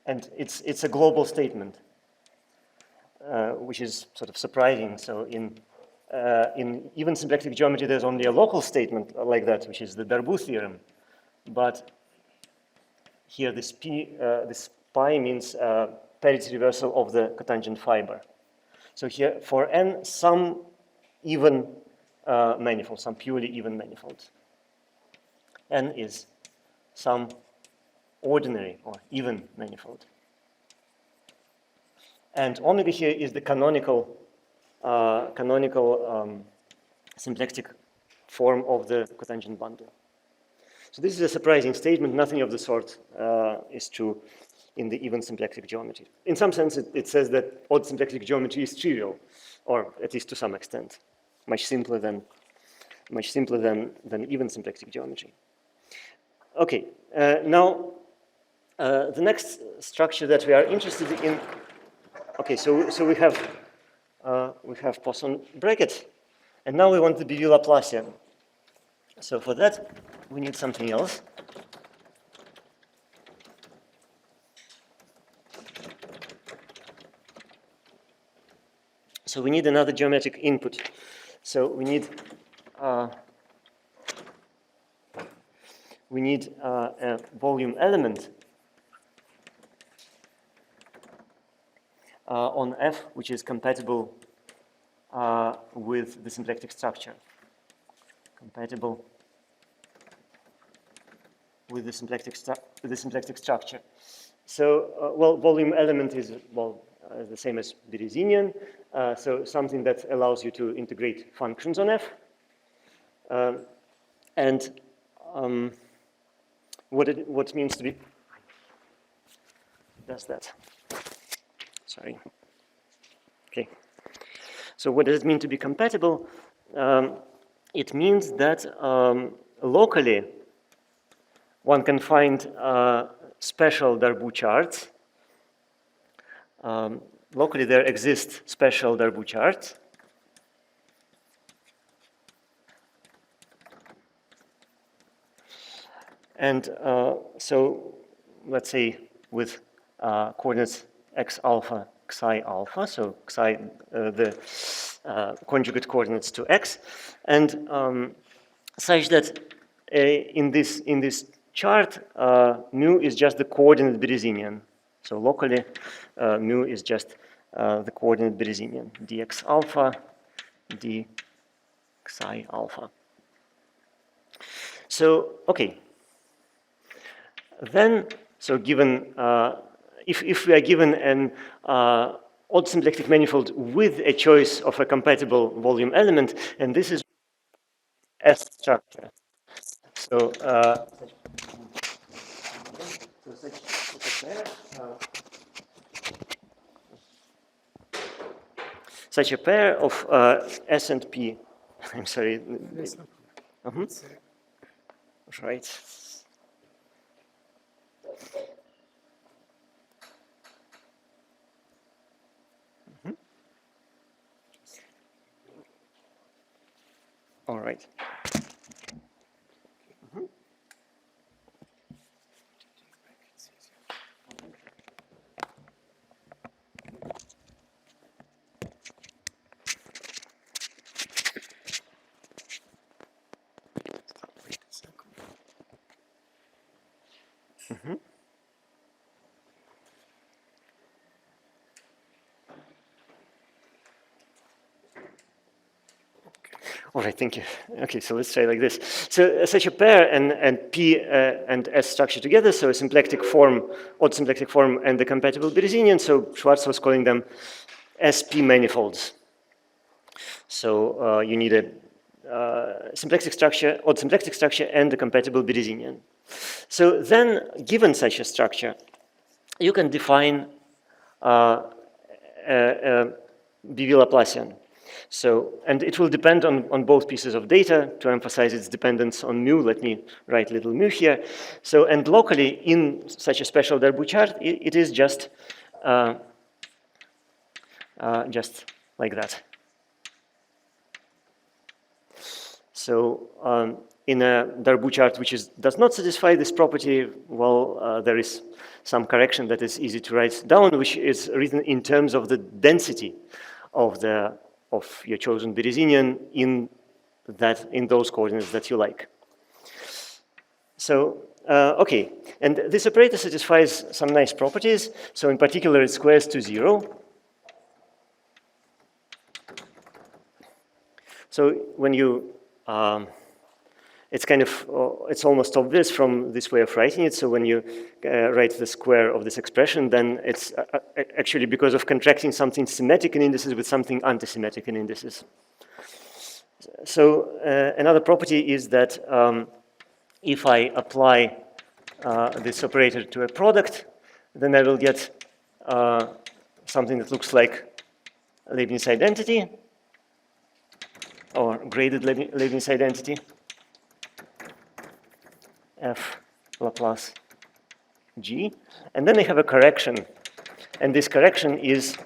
and it's a global statement, which is sort of surprising. So in even symplectic geometry, there's only a local statement like that, which is the Darboux theorem, but here this pi means parity reversal of the cotangent fiber. So here for n, some even manifold, some purely even manifold. N is some ordinary or even manifold. And omega here is the canonical symplectic form of the cotangent bundle. So this is a surprising statement. Nothing of the sort is true in the even symplectic geometry. In some sense, it says that odd symplectic geometry is trivial, or at least to some extent, much simpler than even symplectic geometry. Okay, now the next structure that we are interested in. Okay, so we have Poisson bracket, and now we want the BV Laplacian. So for that, we need something else. So we need another geometric input. So we need a volume element on F, which is compatible with the symplectic structure. Compatible with the symplectic structure. So, well, volume element is, well, the same as Berezinian, so something that allows you to integrate functions on F. And what it means to be, does that. Sorry. Okay. So what does it mean to be compatible? It means that locally one can find special Darboux charts. Locally there exist special Darboux charts. And so let's say with coordinates x alpha, xi alpha, so xi, the conjugate coordinates to x, and such that in this chart, mu is just the coordinate Berezinian. So locally, mu is just the coordinate Berezinian, dx alpha, d xi alpha. So, okay. Then, so given, if we are given an odd symplectic manifold with a choice of a compatible volume element, and this is S structure. So, such a pair of S and P. I'm sorry. Right. All right. All right, thank you. Okay, so let's try like this. So such a pair and P and S structure together, so a symplectic form, odd symplectic form, and the compatible Berezinian. So Schwarz was calling them SP manifolds. So you need a symplectic structure, odd symplectic structure, and a compatible Berezinian. So then, given such a structure, you can define a BV Laplacian. So, and it will depend on both pieces of data. To emphasize its dependence on mu, let me write little mu here. So, and locally in such a special Darboux chart, it is just like that. So, in a Darboux chart which does not satisfy this property, well, there is some correction that is easy to write down, which is written in terms of the density of your chosen Berezinian in those coordinates that you like. So, okay, and this operator satisfies some nice properties. So in particular, it squares to 0. So when you, it's kind of, it's almost obvious from this way of writing it. So when you write the square of this expression, then it's actually because of contracting something symmetric in indices with something antisymmetric in indices. So another property is that if I apply this operator to a product, then I will get something that looks like Leibniz identity, or graded Leibniz identity, F Laplace G. And then I have a correction. And this correction is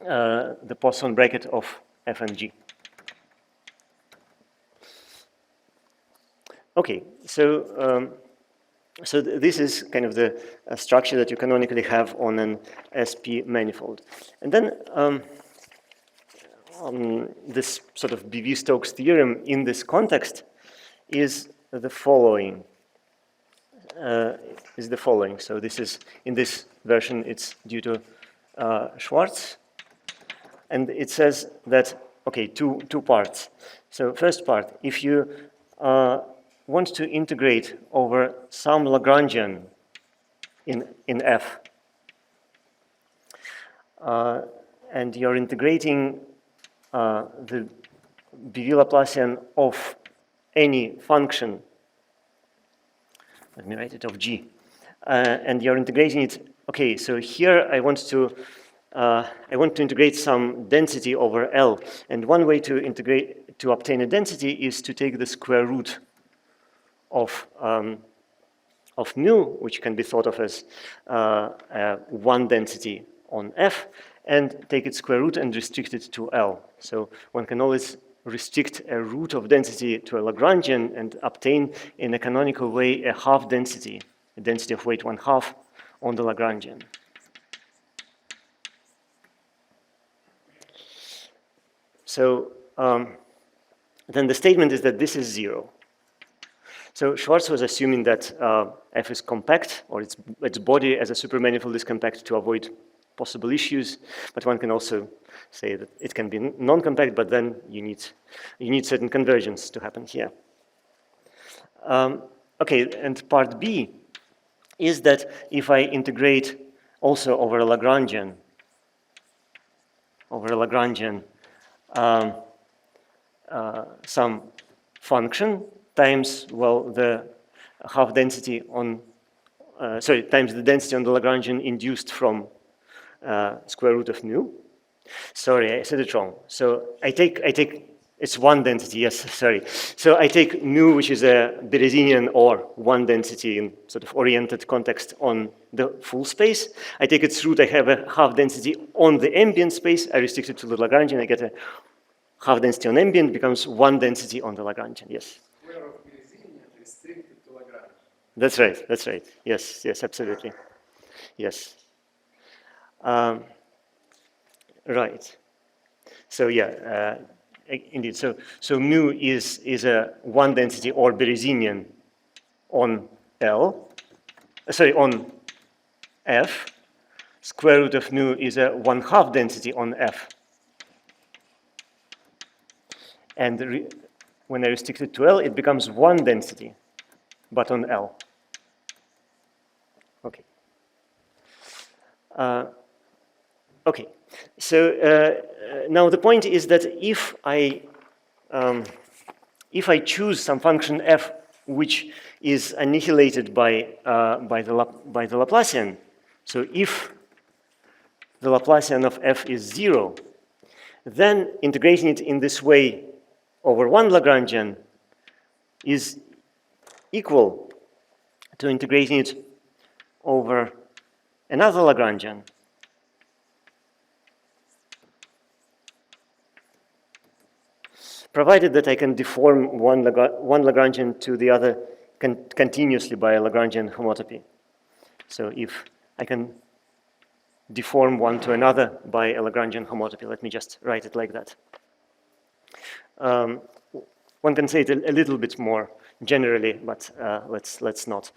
the Poisson bracket of F and G. Okay, so this is kind of the structure that you canonically have on an SP manifold. And then this sort of BV-Stokes theorem in this context is the following. So this is, in this version, it's due to Schwarz. And it says that, okay, two parts. So first part, if you want to integrate over some Lagrangian in F, and you're integrating the BV Laplacian of any function, let me write it of G, and you're integrating it. Okay, so here I want to integrate some density over L, and one way to obtain a density is to take the square root of mu, which can be thought of as one density on F, and take its square root and restrict it to L. So one can always restrict a root of density to a Lagrangian and obtain in a canonical way a half density, a density of weight 1/2 on the Lagrangian. So then the statement is that this is 0. So Schwarz was assuming that F is compact, or its body as a supermanifold is compact to avoid possible issues, but one can also say that it can be non-compact, but then you need certain convergence to happen here. Okay, and part B is that if I integrate also over a Lagrangian, some function times, well, the half density on, times the density on the Lagrangian induced from square root of mu. Sorry, I said it wrong. So I take, it's one density, yes, sorry. So I take mu, which is a Berezinian or one density in sort of oriented context on the full space. I take its root, I have a half density on the ambient space. I restrict it to the Lagrangian, I get a half density on ambient, becomes one density on the Lagrangian, yes. Square of Berezinian restricted to Lagrangian. That's right, yes, absolutely, yes. Right. So yeah, indeed. So mu is a one density or Berezinian on L. On F. Square root of mu is a 1/2 density on F. And when I restrict it to L, it becomes one density, but on L. Okay. Okay. So now the point is that if I choose some function f which is annihilated by the Laplacian, so if the Laplacian of f is 0, then integrating it in this way over one Lagrangian is equal to integrating it over another Lagrangian. Provided that I can deform one Lagrangian to the other continuously by a Lagrangian homotopy. So if I can deform one to another by a Lagrangian homotopy, let me just write it like that. One can say it a little bit more generally, but let's not.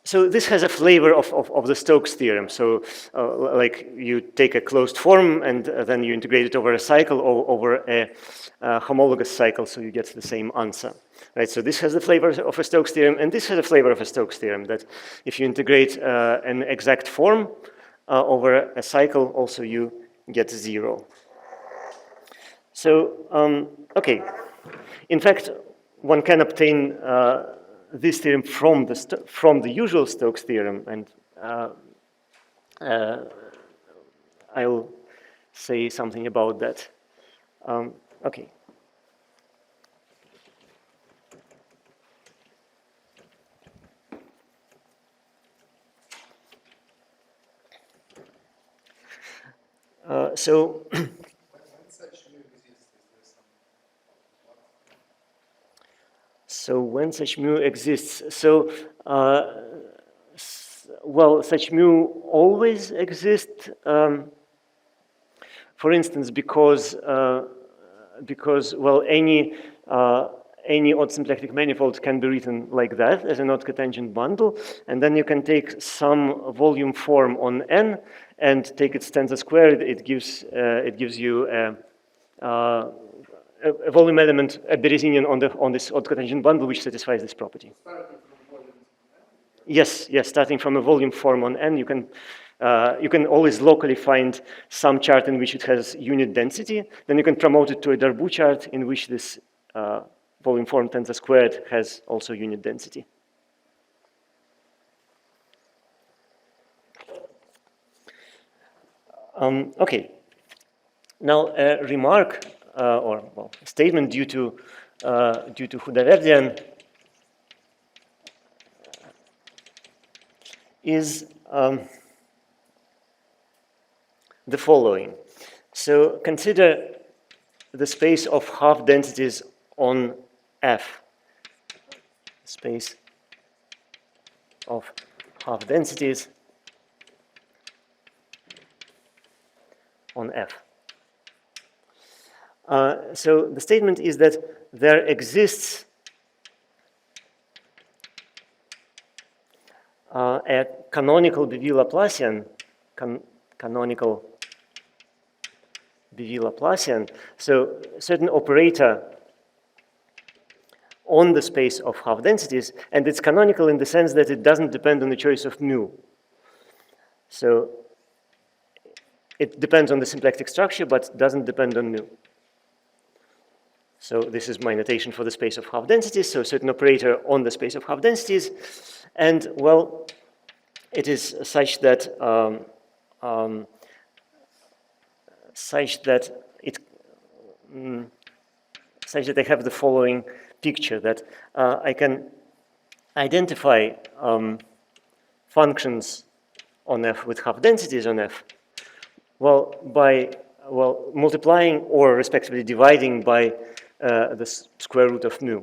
So this has a flavor of the Stokes theorem. So like you take a closed form and then you integrate it over a cycle or over a homologous cycle, so you get the same answer. Right? So this has the flavor of a Stokes theorem, and this has a flavor of a Stokes theorem, that if you integrate an exact form over a cycle, also you get 0. So, okay. In fact, one can obtain this theorem from the usual Stokes theorem, and I'll say something about that. Okay. So when such mu exists, so well, such mu always exists. For instance, because well, any odd symplectic manifold can be written like that as an odd cotangent bundle, and then you can take some volume form on n and take its tensor squared. It gives you a volume element, a Berezinian on this odd cotangent bundle, which satisfies this property. Yes, starting from a volume form on n, you can always locally find some chart in which it has unit density. Then you can promote it to a Darboux chart in which this volume form tensor squared has also unit density. Okay. Now a remark or well, a statement due to Hudaverdian is the following. So consider the space of half densities on F. Space of half densities on F. So the statement is that there exists a canonical BV Laplacian, canonical BV Laplacian, so certain operator on the space of half densities, and it's canonical in the sense that it doesn't depend on the choice of mu. So it depends on the symplectic structure, but doesn't depend on mu. So this is my notation for the space of half densities, so certain operator on the space of half densities, and well, it is such that I have the following picture, that I can identify functions on F with half densities on F, well, by multiplying or respectively dividing by the square root of mu.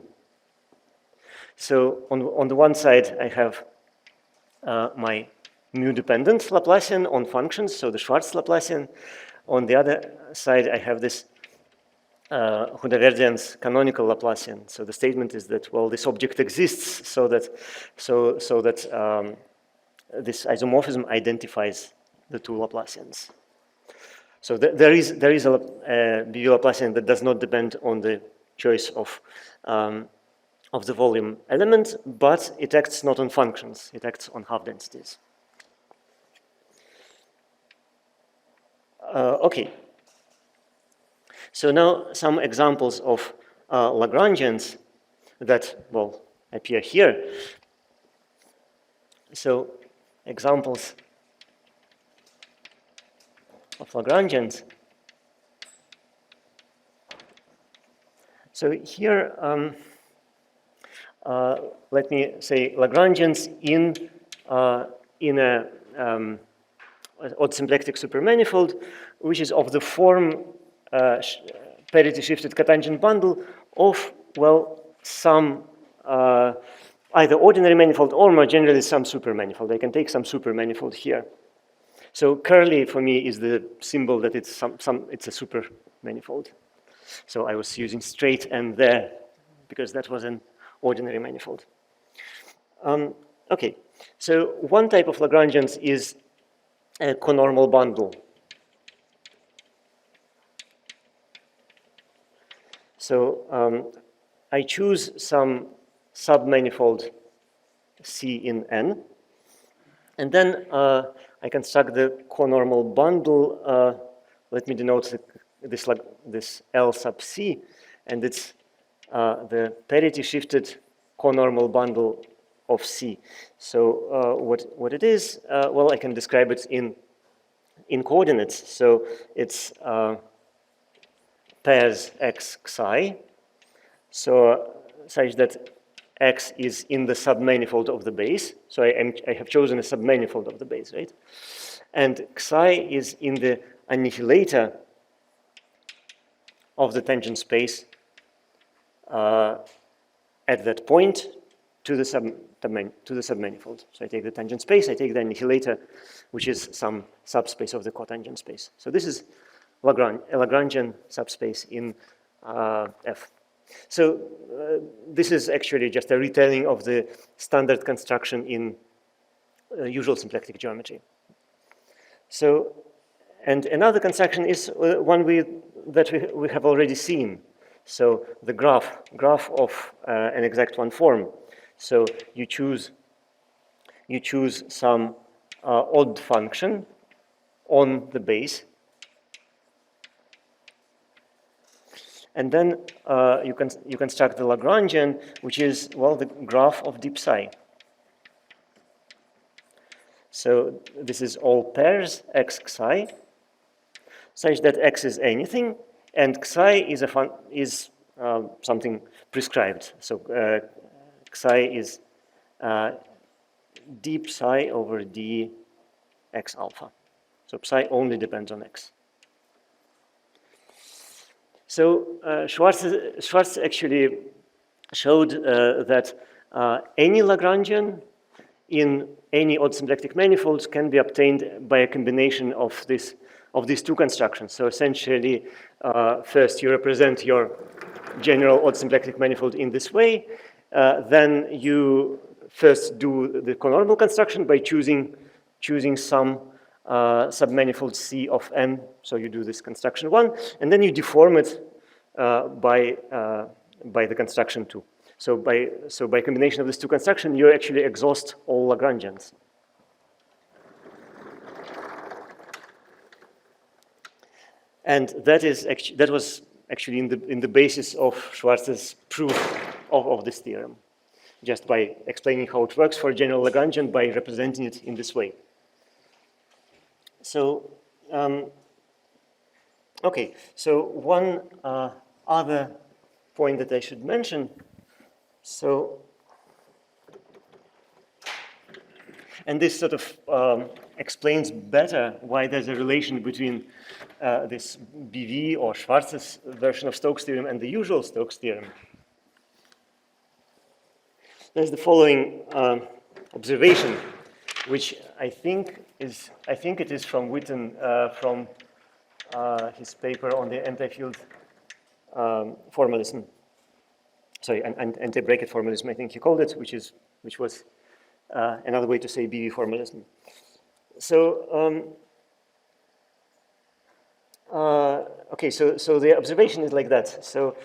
So on the one side, I have my mu-dependent Laplacian on functions, so the Schwarz Laplacian. On the other side, I have this Hudaverdian's canonical Laplacian. So the statement is that, well, this object exists so that this isomorphism identifies the two Laplacians. So there is a BV Laplacian that does not depend on the choice of the volume element, but it acts not on functions, it acts on half densities. Okay. So now some examples of Lagrangians that, well, appear here. So examples of Lagrangians. So here, let me say Lagrangians in a odd symplectic supermanifold, which is of the form parity-shifted cotangent bundle of, well, some either ordinary manifold or more generally some supermanifold. I can take some supermanifold here. So curly for me is the symbol that it's it's a supermanifold. So I was using straight N there because that was an ordinary manifold. Okay, so one type of Lagrangians is a conormal bundle. So I choose some submanifold C in N, and then I construct the conormal bundle. Let me denote this L sub C, and it's the parity-shifted conormal bundle of C. So what it is? Well, I can describe it in coordinates. So it's pairs x psi, so such that x is in the submanifold of the base. So I have chosen a submanifold of the base, right? And psi is in the annihilator of the tangent space at that point to the submanifold. So I take the tangent space, I take the annihilator, which is some subspace of the cotangent space. So this is a Lagrangian subspace in F. So this is actually just a retelling of the standard construction in usual symplectic geometry. So, and another construction is one that we have already seen. So the graph of an exact one form. So you choose some odd function on the base, and then you construct the Lagrangian, which is, well, the graph of deep psi. So this is all pairs x psi, such that x is anything, and psi is something prescribed. So psi is d psi over d x alpha. So psi only depends on x. So Schwarz actually showed that any Lagrangian in any odd symplectic manifolds can be obtained by a combination of these two constructions. So essentially, first you represent your general odd symplectic manifold in this way. Then you first do the conormal construction by choosing some submanifold C of N. So you do this construction 1, and then you deform it by the construction 2. So by combination of these two constructions, you actually exhaust all Lagrangians. And that was actually in the basis of Schwarz's proof of this theorem, just by explaining how it works for a general Lagrangian by representing it in this way. So, okay, so one other point that I should mention. So, and this sort of explains better why there's a relation between this BV or Schwarz's version of Stokes' theorem and the usual Stokes' theorem. There's the following observation, which I think it is from Witten, from his paper on the anti-field formalism. Sorry, anti-bracket formalism, I think he called it, which was another way to say BV formalism. So Okay, so the observation is like that. So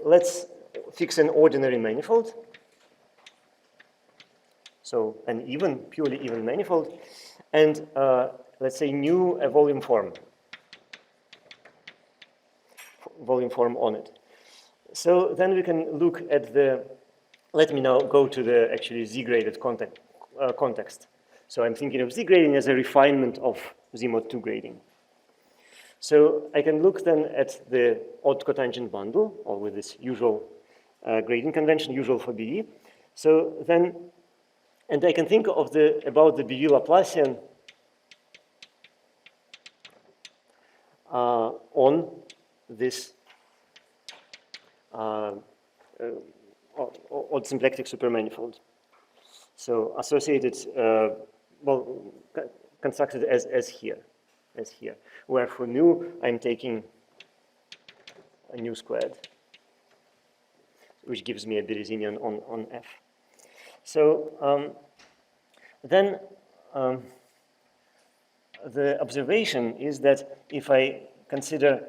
let's fix an ordinary manifold. So an even, purely even manifold, and let's say new a volume form on it. So then we can look at the, let me now go to the actually Z-graded context. So I'm thinking of Z-grading as a refinement of Z mod 2 grading. So I can look then at the odd cotangent bundle, or with this usual grading convention, usual for BV. So then, and I can think of about the BV Laplacian on this odd symplectic supermanifold. So associated, well, constructed as here, where for nu I'm taking a nu squared, which gives me a Berezinian on F. So then the observation is that if I consider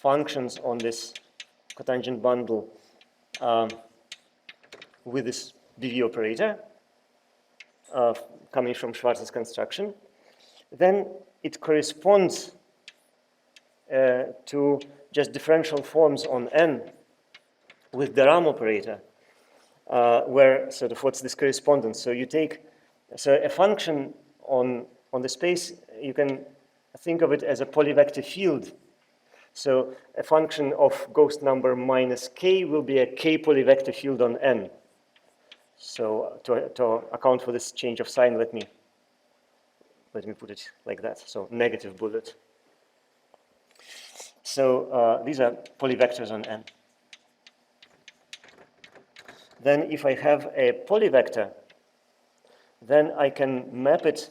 functions on this cotangent bundle with this BV operator coming from Schwarz's construction, then it corresponds to just differential forms on N with the Ram operator, where sort of what's this correspondence? So you take, so a function on the space, you can think of it as a polyvector field. So a function of ghost number minus k will be a k polyvector field on N. So to account for this change of sign, let me put it like that. So negative bullet. So these are polyvectors on N. Then if I have a polyvector, then I can map it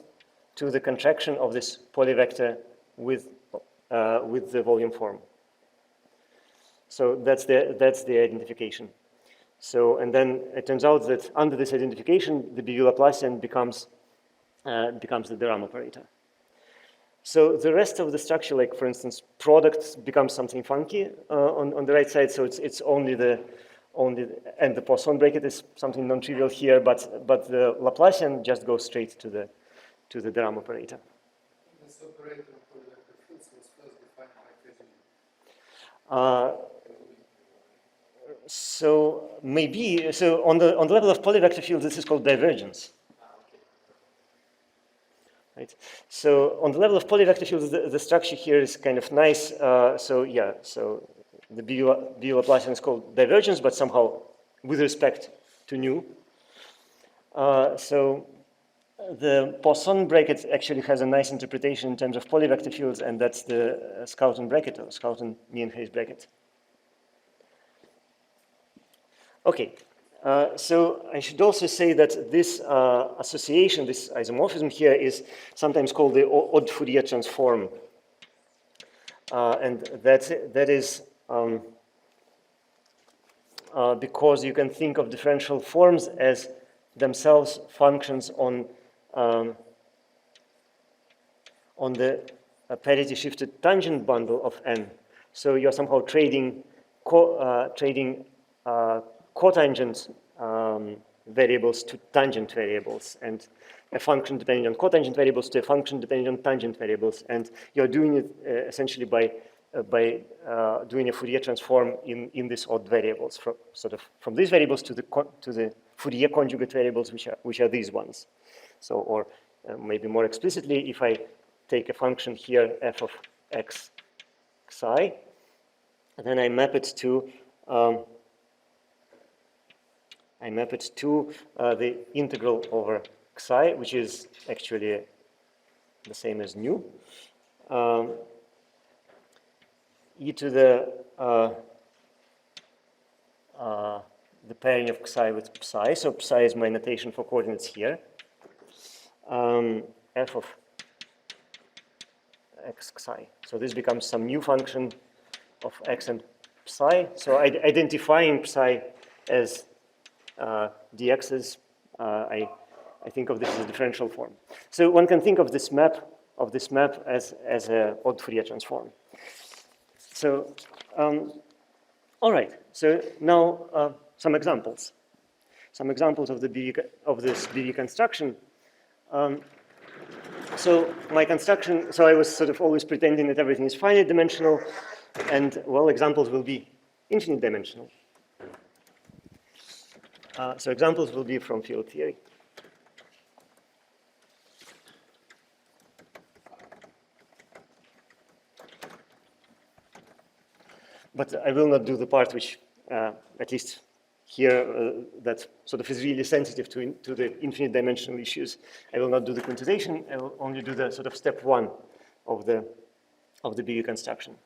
to the contraction of this polyvector with the volume form. So that's the identification. So, and then it turns out that under this identification, the BV Laplacian becomes the de Ram operator. So the rest of the structure, like for instance, product becomes something funky on the right side. So it's only and the Poisson bracket is something non-trivial here, but the Laplacian just goes straight to the de Ram operator. This operator for the vector fields was first defined by Quantization. So maybe, so on the level of polyvector fields, this is called divergence. Right. So on the level of polyvector fields, the structure here is kind of nice. So yeah, so the BV Laplacian is called divergence, but somehow with respect to nu. So the Poisson bracket actually has a nice interpretation in terms of polyvector fields, and that's the Schouten bracket, or Schouten-Nienhuys bracket. Okay, so I should also say that this association, this isomorphism here, is sometimes called the odd Fourier transform, and that is because you can think of differential forms as themselves functions on the parity shifted tangent bundle of N. So you're somehow trading cotangent variables to tangent variables, and a function depending on cotangent variables to a function depending on tangent variables, and you're doing it essentially by doing a Fourier transform in these odd variables, from these variables to the Fourier conjugate variables, which are these ones. So, or maybe more explicitly, if I take a function here, f of x psi, then I map it to the integral over xi, which is actually the same as nu, e to the pairing of xi with psi. So psi is my notation for coordinates here. F of x psi. So this becomes some new function of x and psi. So identifying psi as dx's, I think of this as a differential form. So one can think of this map of this map as an odd Fourier transform. So, all right. So now some examples. Some examples of this BV construction. So my construction. So I was sort of always pretending that everything is finite dimensional, and well, examples will be infinite dimensional. So examples will be from field theory. But I will not do the part which, at least here, that sort of is really sensitive to the infinite dimensional issues. I will not do the quantization. I will only do the sort of step one of the BV construction.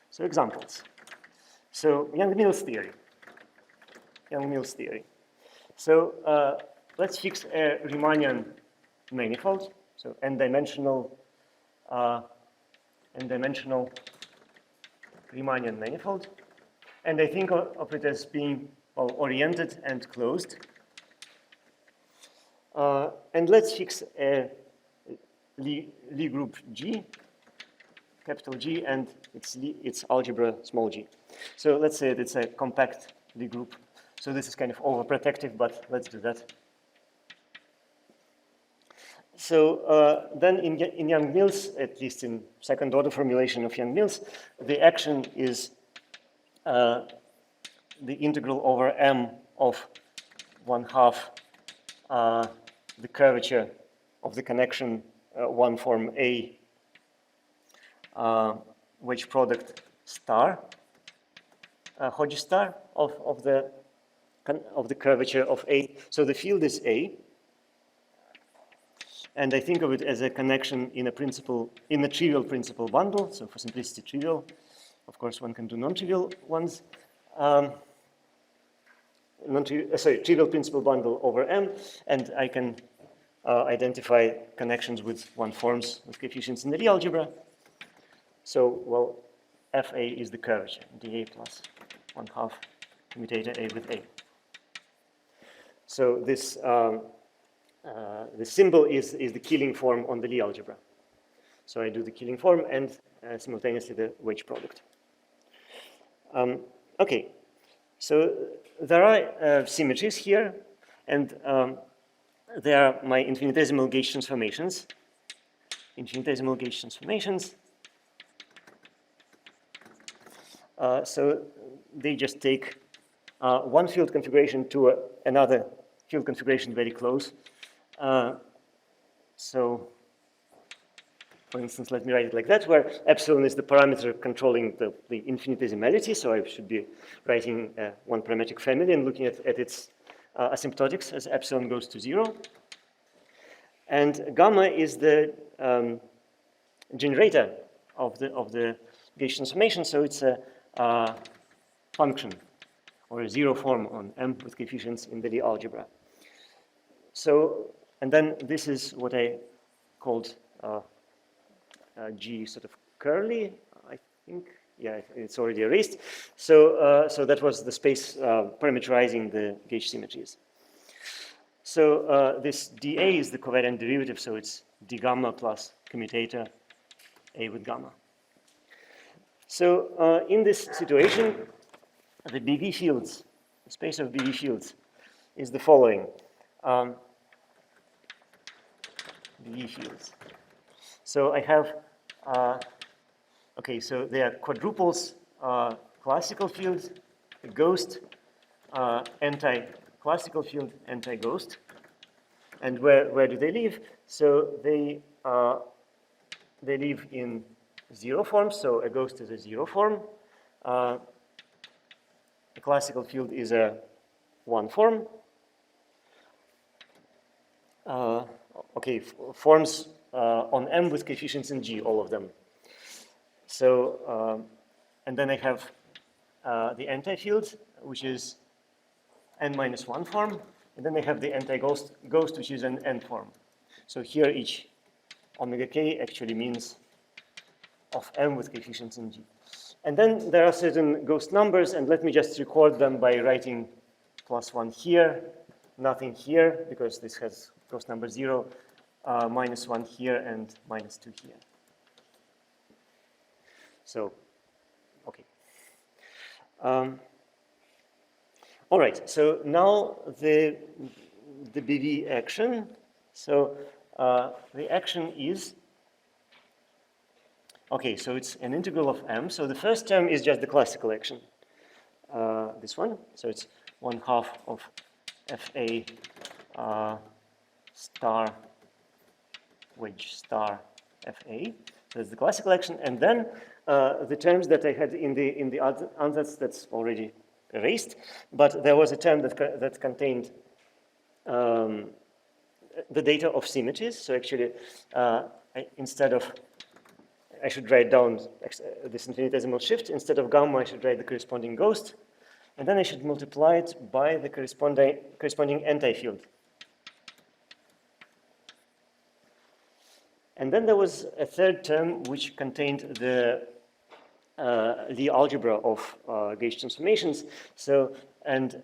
So examples. So Young-Mills theory. Young-Mills theory. So let's fix a Riemannian manifold. So n-dimensional Riemannian manifold, and I think of it as being oriented and closed. And let's fix a Lie group G, capital G, and its algebra small g. So let's say it's a compact Lie group. So this is kind of overprotective, but let's do that. So then in Young-Mills, at least in second order formulation of Young-Mills, the action is the integral over m of 1/2 the curvature of the connection one form A wedge product star, Hodge star of the curvature of A. So the field is A. And I think of it as a connection in a trivial principal bundle. So for simplicity, trivial. Of course, one can do non-trivial ones. Trivial principal bundle over M, and I can identify connections with one forms with coefficients in the Lie algebra. So, well, FA is the curvature, dA plus 1/2 commutator A with A. So this the symbol is the Killing form on the Lie algebra. So I do the Killing form and simultaneously the wedge product. Okay, so there are symmetries here, and there are my infinitesimal gauge transformations. Infinitesimal gauge transformations. So they just take one field configuration to another field configuration very close. So, for instance, let me write it like that, where epsilon is the parameter controlling the infinitesimality. So I should be writing one parametric family and looking at its asymptotics as epsilon goes to 0. And gamma is the generator of the gauge transformation. So it's a function or a 0 form on M with coefficients in the Lie algebra. So, and then this is what I called G sort of curly, I think. Yeah, it's already erased. So, so that was the space parameterizing the gauge symmetries. So this dA is the covariant derivative, so it's d gamma plus commutator A with gamma. So in this situation, the BV fields, the space of BV fields is the following. BV fields. So I have, okay, so they are quadruples, classical field, ghost, anti-classical field, anti-ghost. And where do they live? So they live in 0 forms, so a ghost is a 0 form. A classical field is a 1 form. Okay, forms on M with coefficients in G, all of them. So, and then I have the anti-field, which is n-1 form, and then I have the anti-ghost, which is an n form. So here each omega k actually means of M with coefficients in G. And then there are certain ghost numbers, and let me just record them by writing +1 here, nothing here, because this has ghost number 0, -1 here and -2 here. So, okay. All right, so now the BV action. So the action is, okay, so it's an integral of m. So the first term is just the classical action, this one. So it's 1/2 of FA star wedge star FA. That's the classical action, and then the terms that I had in the ansatz, that's already erased. But there was a term that contained the data of symmetries. So actually, instead of, I should write down this infinitesimal shift. Instead of gamma, I should write the corresponding ghost, and then I should multiply it by the corresponding anti-field. And then there was a third term which contained the algebra of gauge transformations. So, and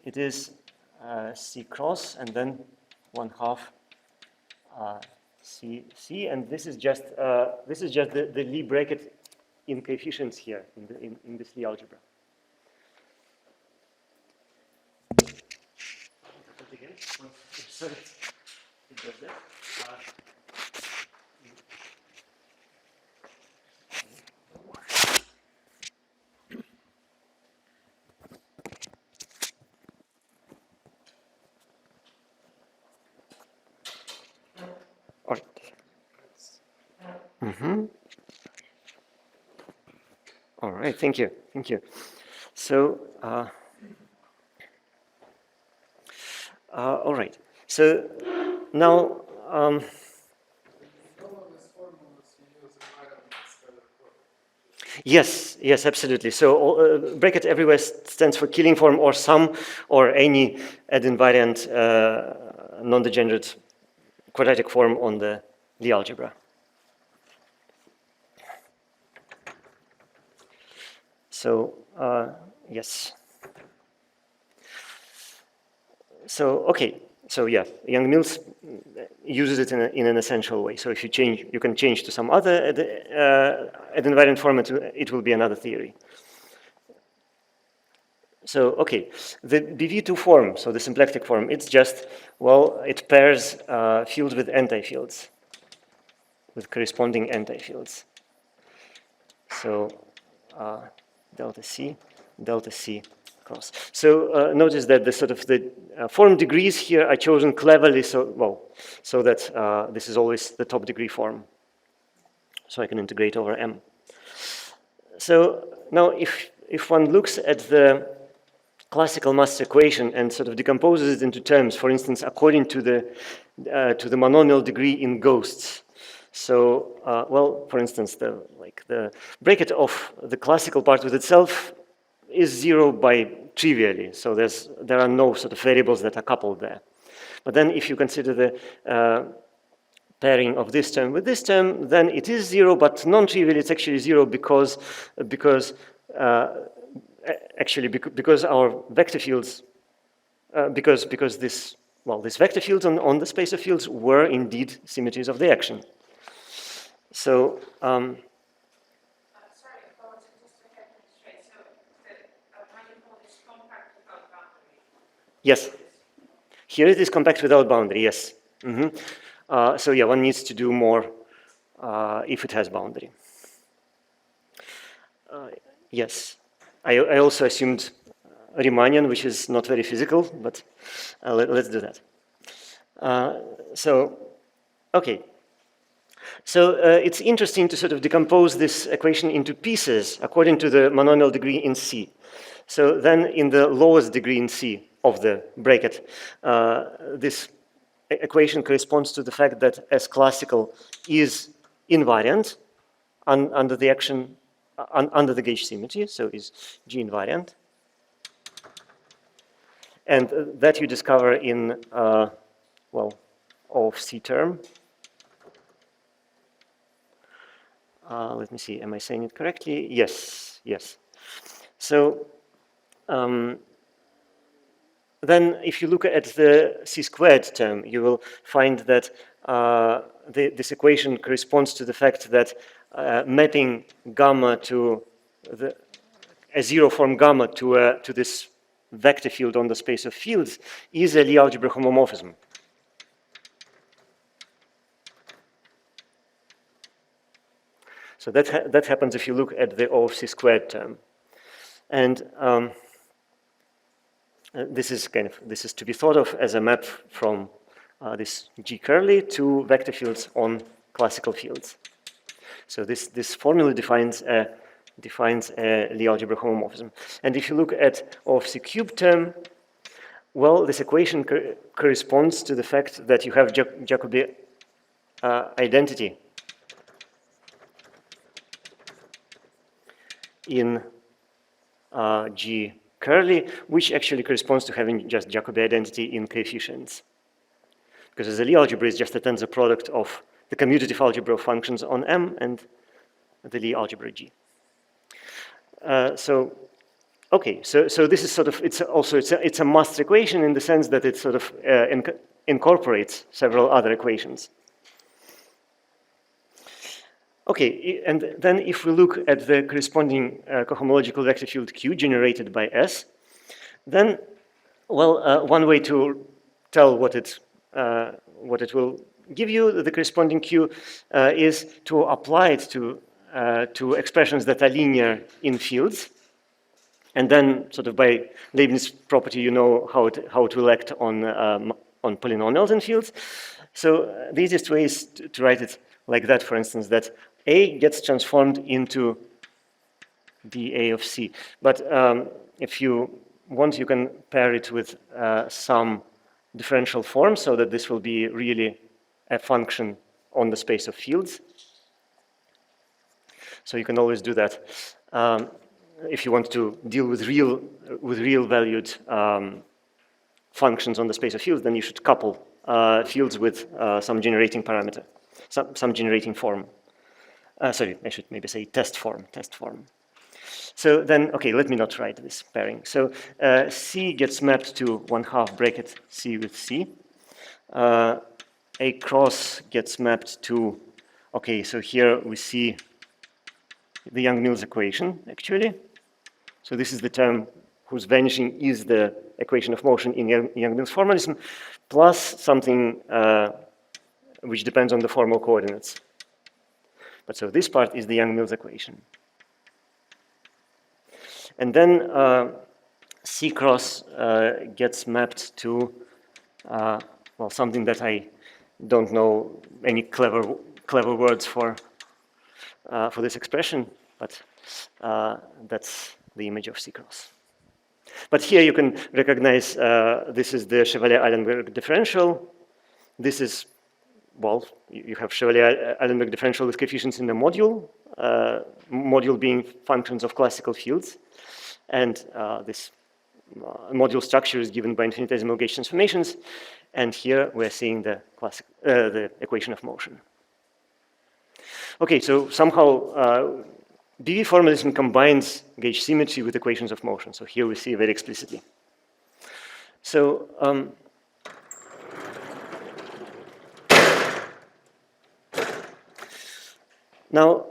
it is C cross and then 1/2 C, and this is just the Lie bracket in coefficients here in this Lie algebra. Again, sorry, it does that. All right. All right, thank you. So, all right. So now, yes, absolutely. So bracket everywhere stands for Killing form or sum or any ad invariant non-degenerate quadratic form on the Lie algebra. So yes. So okay. So yeah, Young-Mills uses it in an essential way. So if you change, you can change to some other ad invariant form. It will be another theory. So okay, the BV2 form, so the symplectic form, it's just, well, it pairs fields with anti-fields, with corresponding anti-fields. So delta C cross. So notice that the sort of the form degrees here are chosen cleverly, so that this is always the top degree form. So I can integrate over M. So now if one looks at the classical mass equation and sort of decomposes it into terms, for instance, according to the monomial degree in ghosts. So, well, for instance, the bracket of the classical part with itself is 0 by trivially. So there are no sort of variables that are coupled there. But then if you consider the pairing of this term with this term, then it is 0, but non-trivially it's actually 0 because our vector fields, because this vector fields on the space of fields were indeed symmetries of the action. So sorry, just to get it straight. So the manifold is compact without boundary. yes, here it is compact without boundary. Yes. So yeah, one needs to do more if it has boundary. Yes, I also assumed Riemannian, which is not very physical, but let's do that. So, okay. So it's interesting to sort of decompose this equation into pieces according to the monomial degree in C. So then in the lowest degree in C of the bracket, this equation corresponds to the fact that S classical is invariant under the action, under the gauge symmetry, so is G invariant. And that you discover in, O of C term. Let me see, am I saying it correctly? Yes. So, then if you look at the c-squared term, you will find that this equation corresponds to the fact that mapping gamma to a zero form gamma to this vector field on the space of fields is a Lie algebra homomorphism. So that happens if you look at the O of c-squared term. And this is to be thought of as a map from this G curly to vector fields on classical fields. So this formula defines a Lie algebra homomorphism. And if you look at O of c cubed term, well, this equation corresponds to the fact that you have Jacobi identity in G curly, which actually corresponds to having just Jacobi identity in coefficients. Because the Lie algebra is just a tensor product of the commutative algebra of functions on M and the Lie algebra G. So this is sort of, it's a master equation in the sense that it sort of incorporates several other equations. Okay, and then if we look at the corresponding cohomological vector field Q generated by S, then, well, one way to tell what it will give you, the corresponding Q, is to apply it to expressions that are linear in fields, and then sort of by Leibniz property, you know how it will act on polynomials in fields. So the easiest way is to write it like that, for instance, that A gets transformed into dA of C. But if you want, you can pair it with some differential form so that this will be really a function on the space of fields. So you can always do that. If you want to deal with real valued functions on the space of fields, then you should couple fields with some generating parameter, some generating form. Sorry, I should maybe say test form. So then, okay, let me not write this pairing. So C gets mapped to 1/2 bracket C with C. A cross gets mapped to, okay, so here we see the Young-Mills equation, actually. So this is the term whose vanishing is the equation of motion in Young-Mills formalism, plus something which depends on the formal coordinates. But so this part is the Young-Mills equation. And then C cross gets mapped to, well, something that I don't know any clever words for this expression, but that's the image of C cross. But here you can recognize this is the Chevalier-Eilenberg differential. This is, well, you have Chevalier-Eilenberg differential with coefficients in the module, module being functions of classical fields. And this module structure is given by infinitesimal gauge transformations. And here we're seeing the equation of motion. Okay, so somehow BV formalism combines gauge symmetry with equations of motion. So here we see very explicitly. So now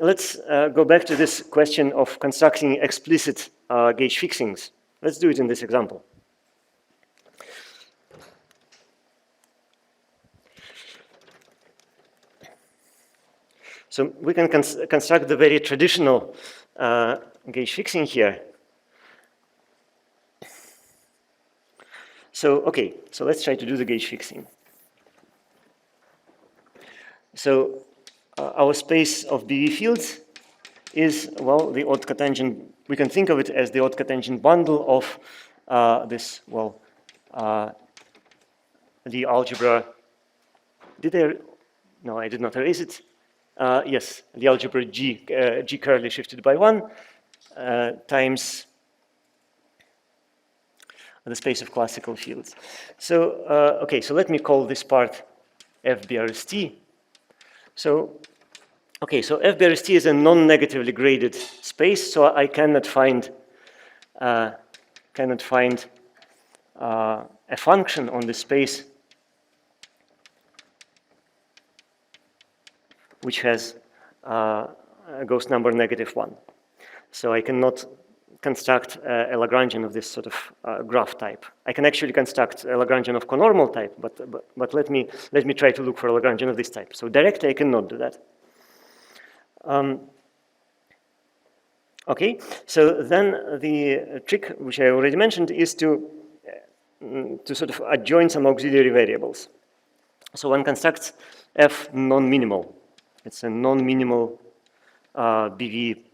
let's go back to this question of constructing explicit gauge fixings. Let's do it in this example. So we can construct the very traditional gauge fixing here. So, okay, so let's try to do the gauge fixing. So our space of BV fields is, well, the odd cotangent. We can think of it as the odd cotangent bundle of this, well, the algebra. No, I did not erase it. Yes, the algebra G curly shifted by 1 times the space of classical fields. So, okay, so let me call this part FBRST. So, okay, so FBRST is a non-negatively graded space, so I cannot find a function on the space which has a ghost number -1. So I cannot construct a Lagrangian of this sort of graph type. I can actually construct a Lagrangian of conormal type, but let me try to look for a Lagrangian of this type. So directly I cannot do that. Okay, so then the trick, which I already mentioned, is to sort of adjoin some auxiliary variables. So one constructs f non-minimal. It's a non-minimal BV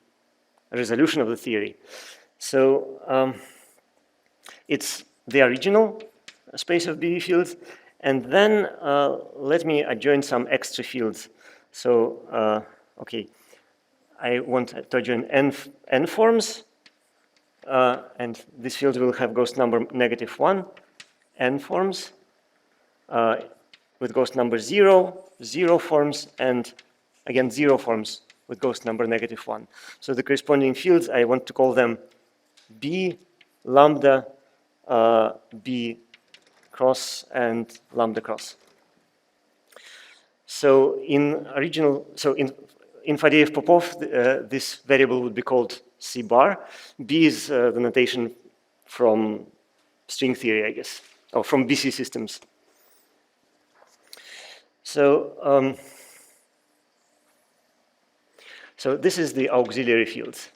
resolution of the theory. So it's the original space of BV fields, and then let me adjoin some extra fields. So, okay, I want to adjoin n forms, and this field will have ghost number -1, n forms, with ghost number 0, 0 forms, and again 0 forms with ghost number -1. So the corresponding fields, I want to call them B, lambda, B cross, and lambda cross. So in Fadeev-Popov, this variable would be called C bar. B is the notation from string theory, I guess, or from BC systems. So, so this is the auxiliary fields.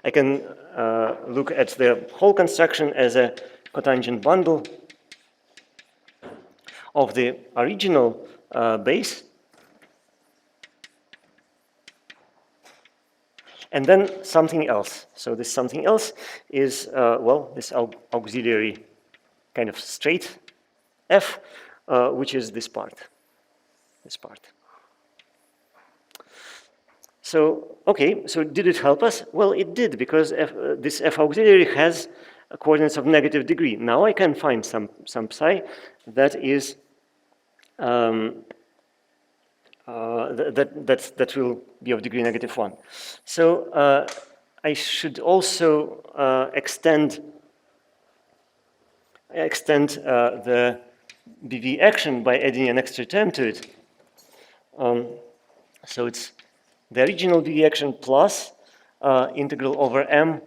I can look at the whole construction as a cotangent bundle of the original base, and then something else. So this something else is, well, this auxiliary kind of straight f, which is this part. This part. So, okay, so did it help us? Well, it did, because this f auxiliary has coordinates of negative degree. Now I can find some psi that is that will be of degree -1. So I should also extend the BVAction by adding an extra term to it. So it's the original BVAction plus integral over m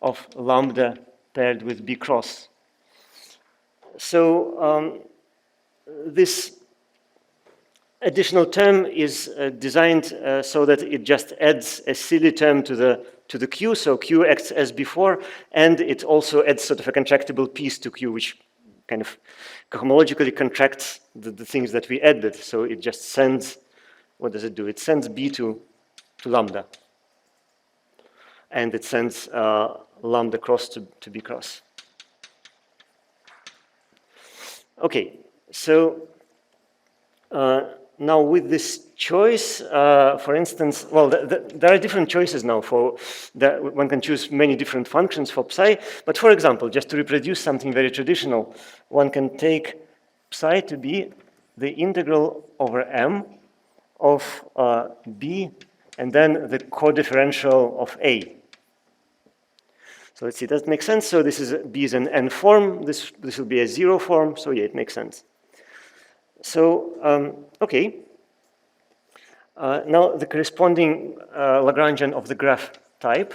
of lambda paired with B cross. So this additional term is designed so that it just adds a silly term to the Q, so Q acts as before, and it also adds sort of a contractible piece to Q, which kind of cohomologically contracts the things that we added. So it just sends, what does it do? It sends B to lambda, and it sends lambda cross to B cross. Okay, so now with this choice, for instance, well, there are different choices now for that. One can choose many different functions for psi, but for example, just to reproduce something very traditional, one can take psi to be the integral over m of B and then the codifferential of A. So let's see, does it make sense? So this is B is an n form, this will be a 0 form, so yeah, it makes sense. So, okay. Now the corresponding Lagrangian of the graph type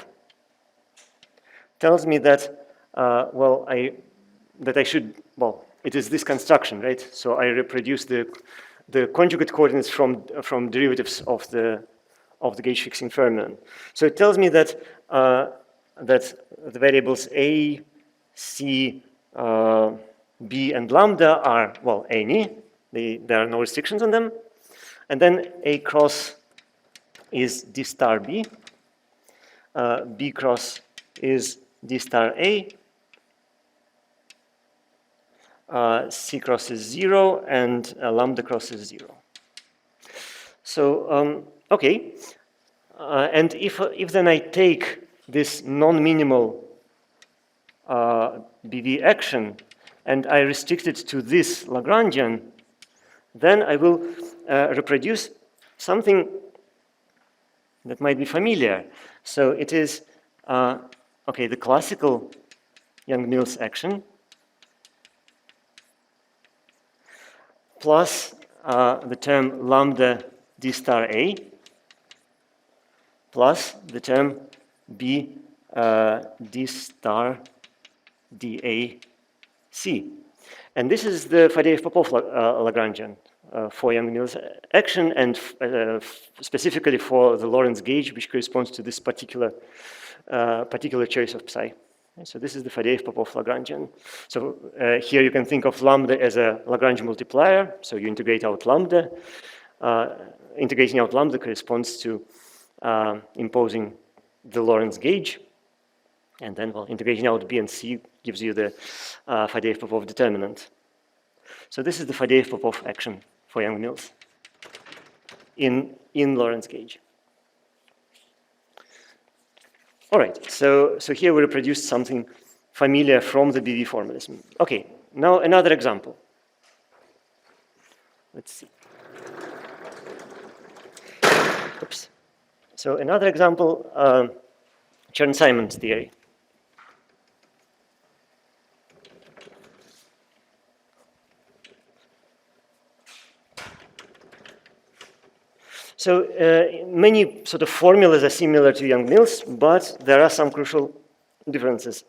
tells me that, well, I should, well, it is this construction, right? So I reproduce the conjugate coordinates from derivatives of the gauge fixing fermion. So it tells me that that the variables A, C, B, and lambda are, well, any. There are no restrictions on them. And then A cross is D star B. B cross is D star A. C cross is 0, and lambda cross is 0. So, okay. And if then I take this non-minimal BVAction and I restrict it to this Lagrangian, then I will reproduce something that might be familiar. So it is, okay, the classical Young-Mills action plus the term lambda d star A plus the term B d star dA C. And this is the Fadeev-Popov Lagrangian for Young-Mills action and specifically for the Lorentz gauge, which corresponds to this particular choice of psi. So this is the Fadeev-Popov Lagrangian. So here you can think of lambda as a Lagrange multiplier. So you integrate out lambda. Integrating out lambda corresponds to imposing the Lorentz gauge. And then, well, integrating out B and C gives you the Fadeev-Popov determinant. So this is the Fadeev-Popov action for Young-Mills in Lorentz gauge. All right, so here we reproduced something familiar from the BV formalism. Okay, now another example. Let's see. Oops. So another example, Chern-Simons theory. So many sort of formulas are similar to Young-Mills, but there are some crucial differences.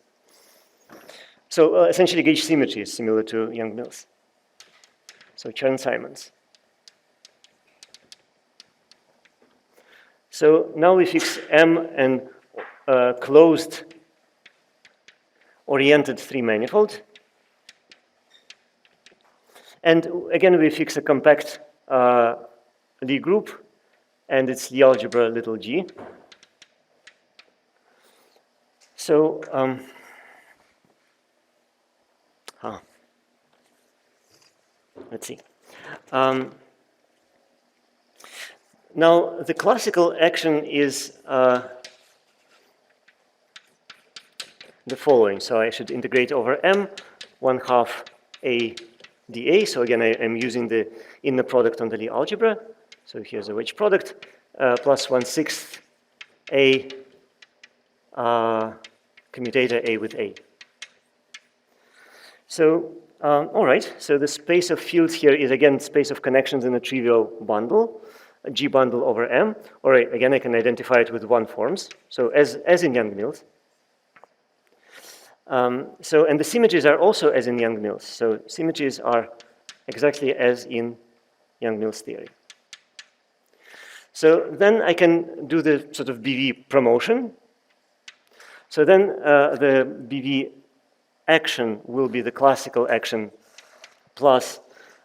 So essentially, gauge symmetry is similar to Young-Mills. So Chern-Simons. So now we fix M and closed oriented three-manifold. And again, we fix a compact Lie group and its Lie algebra little g. So, let's see. Now, the classical action is the following. So I should integrate over M, 1/2 A dA. So again, I am using the inner product on the Lie algebra. So here's a wedge product, plus 1/6 A commutator A with A. So, all right, so the space of fields here is again space of connections in a trivial bundle, a G bundle over M. All right, again, I can identify it with one forms. So as in Young-Mills. So, and the symmetries are also as in Young-Mills. So symmetries are exactly as in Young-Mills theory. So then I can do the sort of BV promotion. So then the BV action will be the classical action plus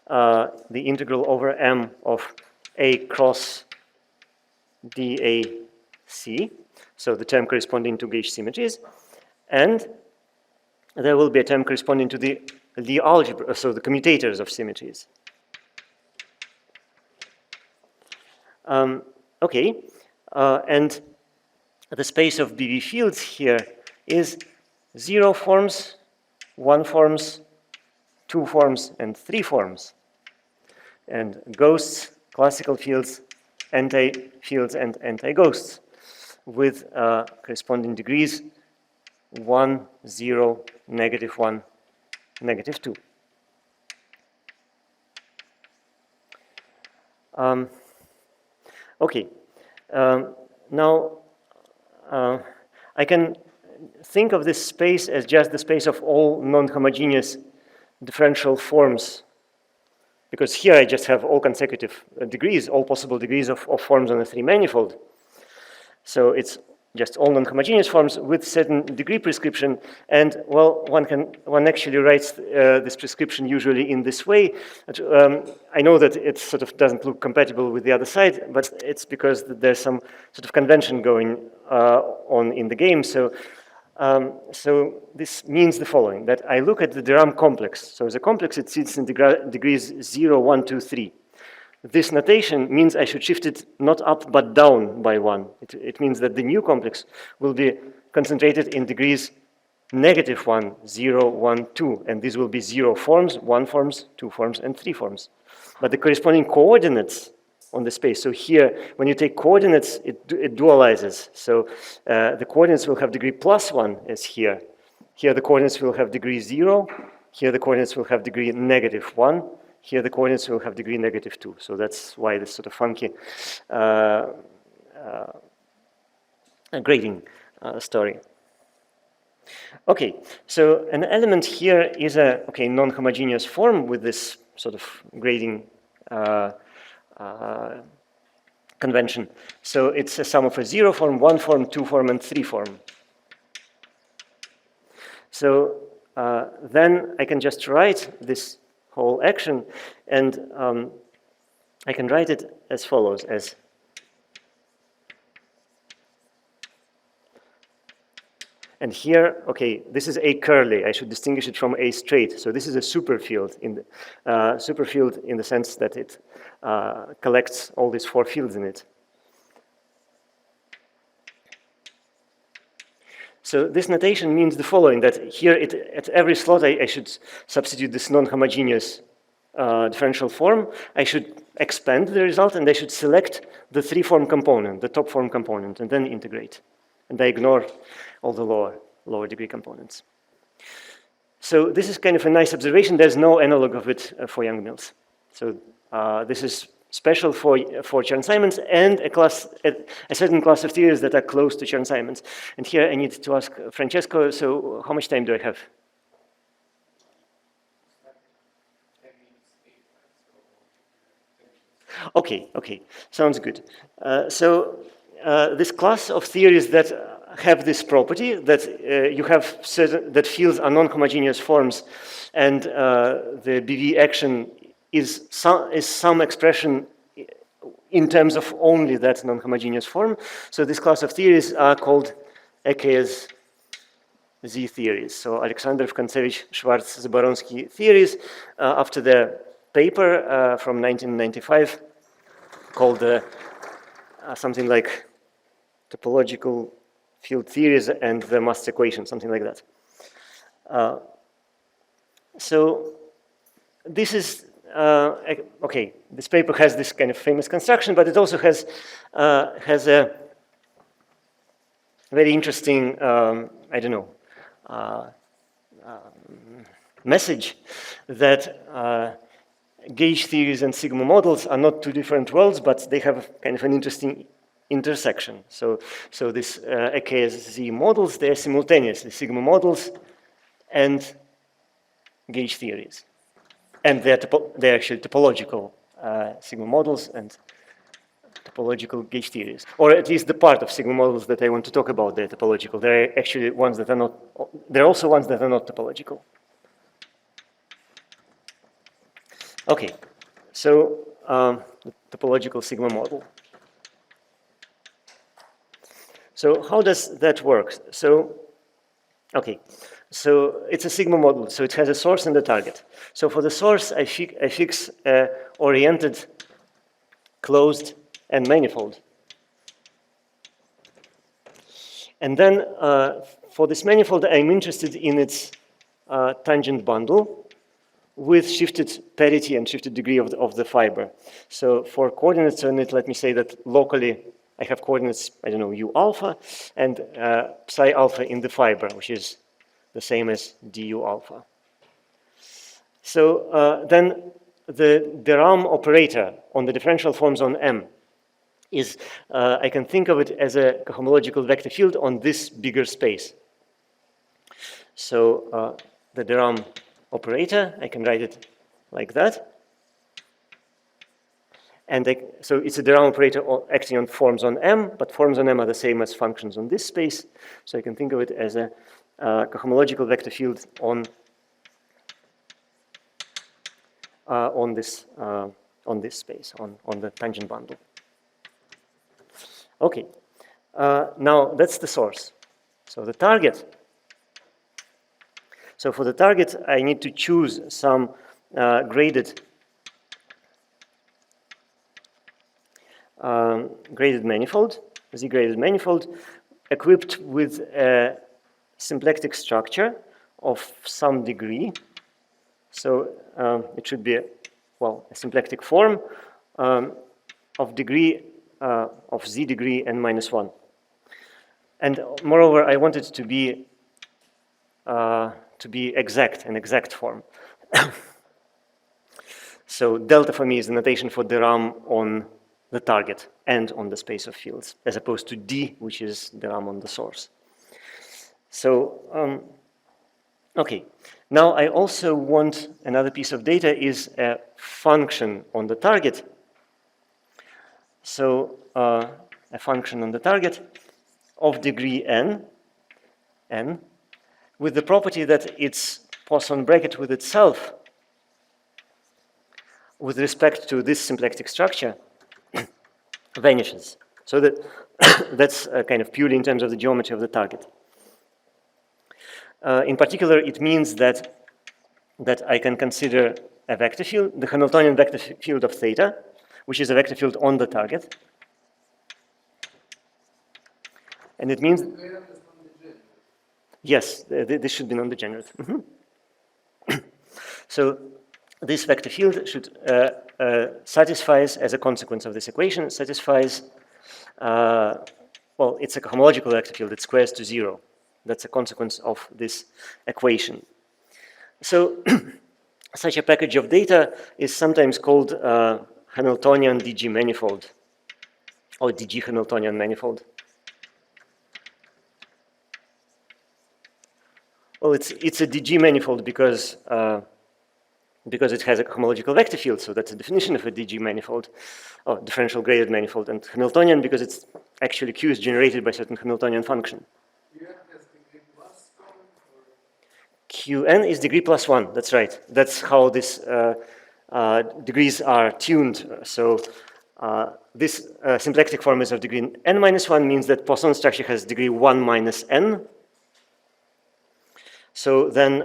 the integral over M of A cross dAc. So the term corresponding to gauge symmetries. And there will be a term corresponding to the Lie algebra, so the commutators of symmetries. Okay, and the space of BV fields here is 0 forms, 1 forms, 2 forms, and 3 forms. And ghosts, classical fields, anti-fields, and anti-ghosts with corresponding degrees 1, 0, -1, -2. Okay, now I can think of this space as just the space of all non-homogeneous differential forms, because here I just have all consecutive degrees, all possible degrees of forms on a three-manifold. So it's just all non-homogeneous forms with certain degree prescription. And well, one actually writes this prescription usually in this way. I know that it sort of doesn't look compatible with the other side, but it's because there's some sort of convention going on in the game. So, so this means the following, that I look at the de Rham complex. So the complex, it sits in degrees 0, 1, 2, 3. This notation means I should shift it not up but down by 1. It means that the new complex will be concentrated in degrees -1, 0, 1, 2. And these will be 0 forms, 1 forms, 2 forms, and 3 forms. But the corresponding coordinates on the space, so here, when you take coordinates, it dualizes. So the coordinates will have degree +1 as here. Here the coordinates will have degree 0. Here the coordinates will have degree -1. here the coordinates will have degree -2. So that's why this sort of funky grading story. Okay, so an element here is a non-homogeneous form with this sort of grading convention. So it's a sum of a 0 form, 1 form, 2 form, and 3 form. So then I can just write this whole action, and I can write it as follows, as and here, okay, this is A curly. I should distinguish it from A straight. So this is a superfield in the superfield in the sense that it collects all these 4 fields in it. So this notation means the following, that here at every slot I should substitute this non-homogeneous differential form. I should expand the result, and I should select the 3-form component, the top form component, and then integrate. And I ignore all the lower degree components. So this is kind of a nice observation. There's no analog of it for Young-Mills. So this is special for Chern-Simons and a certain class of theories that are close to Chern-Simons. And here I need to ask Francesco, so how much time do I have? Okay, sounds good. This class of theories that have this property, that you have certain, that fields are non-homogeneous forms, and the BV-action is some expression in terms of only that non-homogeneous form. So this class of theories are called AKS Z theories. So Alexandrov, Kontsevich, Schwarz, Zaboronsky theories, after the paper from 1995 called something like topological field theories and the mass equation, something like that. So this is, okay, this paper has this kind of famous construction, but it also has a very interesting, I don't know, message that gauge theories and sigma models are not two different worlds, but they have kind of an interesting intersection. So this AKS-Z models, they are simultaneously sigma models and gauge theories. And they're actually topological sigma models and topological gauge theories. Or at least the part of sigma models that I want to talk about, they're topological. There are actually ones that are not, there are also ones that are not topological. Okay, so the topological sigma model. So how does that work? So, okay, so it's a sigma model, so it has a source and a target. So for the source, I fix oriented, closed, and manifold. And then for this manifold, I'm interested in its tangent bundle with shifted parity and shifted degree of the fiber. So for coordinates on it, let me say that locally I have coordinates, I don't know, u alpha and psi alpha in the fiber, which is the same as du alpha. So then the de Rham operator on the differential forms on M is, I can think of it as a cohomological vector field on this bigger space. So the de Rham operator, I can write it like that. And so it's a de Rham operator acting on forms on M, but forms on M are the same as functions on this space. So I can think of it as a cohomological vector field on this space, on the tangent bundle. Okay, now that's the source. So the target. So for the target, I need to choose some graded manifold, Z-graded manifold, equipped with a symplectic structure of some degree. So it should be, well, a symplectic form of degree, of Z degree n minus 1. And moreover, I want it to be exact, an exact form. So delta for me is the notation for the RAM on the target and on the space of fields, as opposed to D, which is the RAM on the source. So, okay. Now I also want another piece of data is a function on the target. So a function on the target of degree n, with the property that its Poisson bracket with itself with respect to this symplectic structure vanishes. So that that's kind of purely in terms of the geometry of the target. In particular, it means that I can consider a vector field, the Hamiltonian vector field of theta, which is a vector field on the target. And it means, yes, this should be non-degenerate. So this vector field should satisfies, as a consequence of this equation, satisfies, well, it's a homological vector field, it squares to 0. That's a consequence of this equation. So such a package of data is sometimes called Hamiltonian DG manifold, or DG Hamiltonian manifold. Well, it's a DG manifold because it has a homological vector field, so that's a definition of a DG manifold, or differential graded manifold, and Hamiltonian because it's actually Q is generated by certain Hamiltonian function. Qn is degree plus 1, that's right. That's how this degrees are tuned. So this symplectic form is of degree n minus 1 means that Poisson structure has degree 1 minus n. So then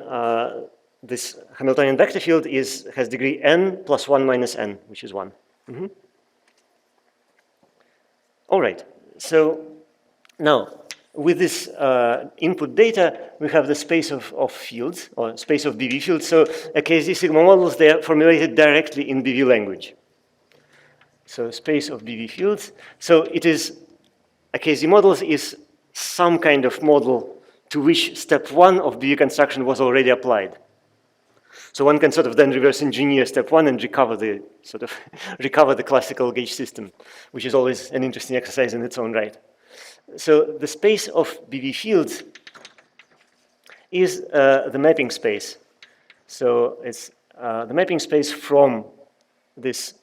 this Hamiltonian vector field has degree n plus 1 minus n, which is 1. All right, so now with this input data, we have the space of fields, or space of BV fields. So a KZ sigma models, they are formulated directly in BV language. So space of BV fields. So it is, a KZ models is some kind of model to which step 1 of BV construction was already applied. So one can sort of then reverse engineer step 1 and recover the recover the classical gauge system, which is always an interesting exercise in its own right. So the space of BV fields is the mapping space. So it's the mapping space from this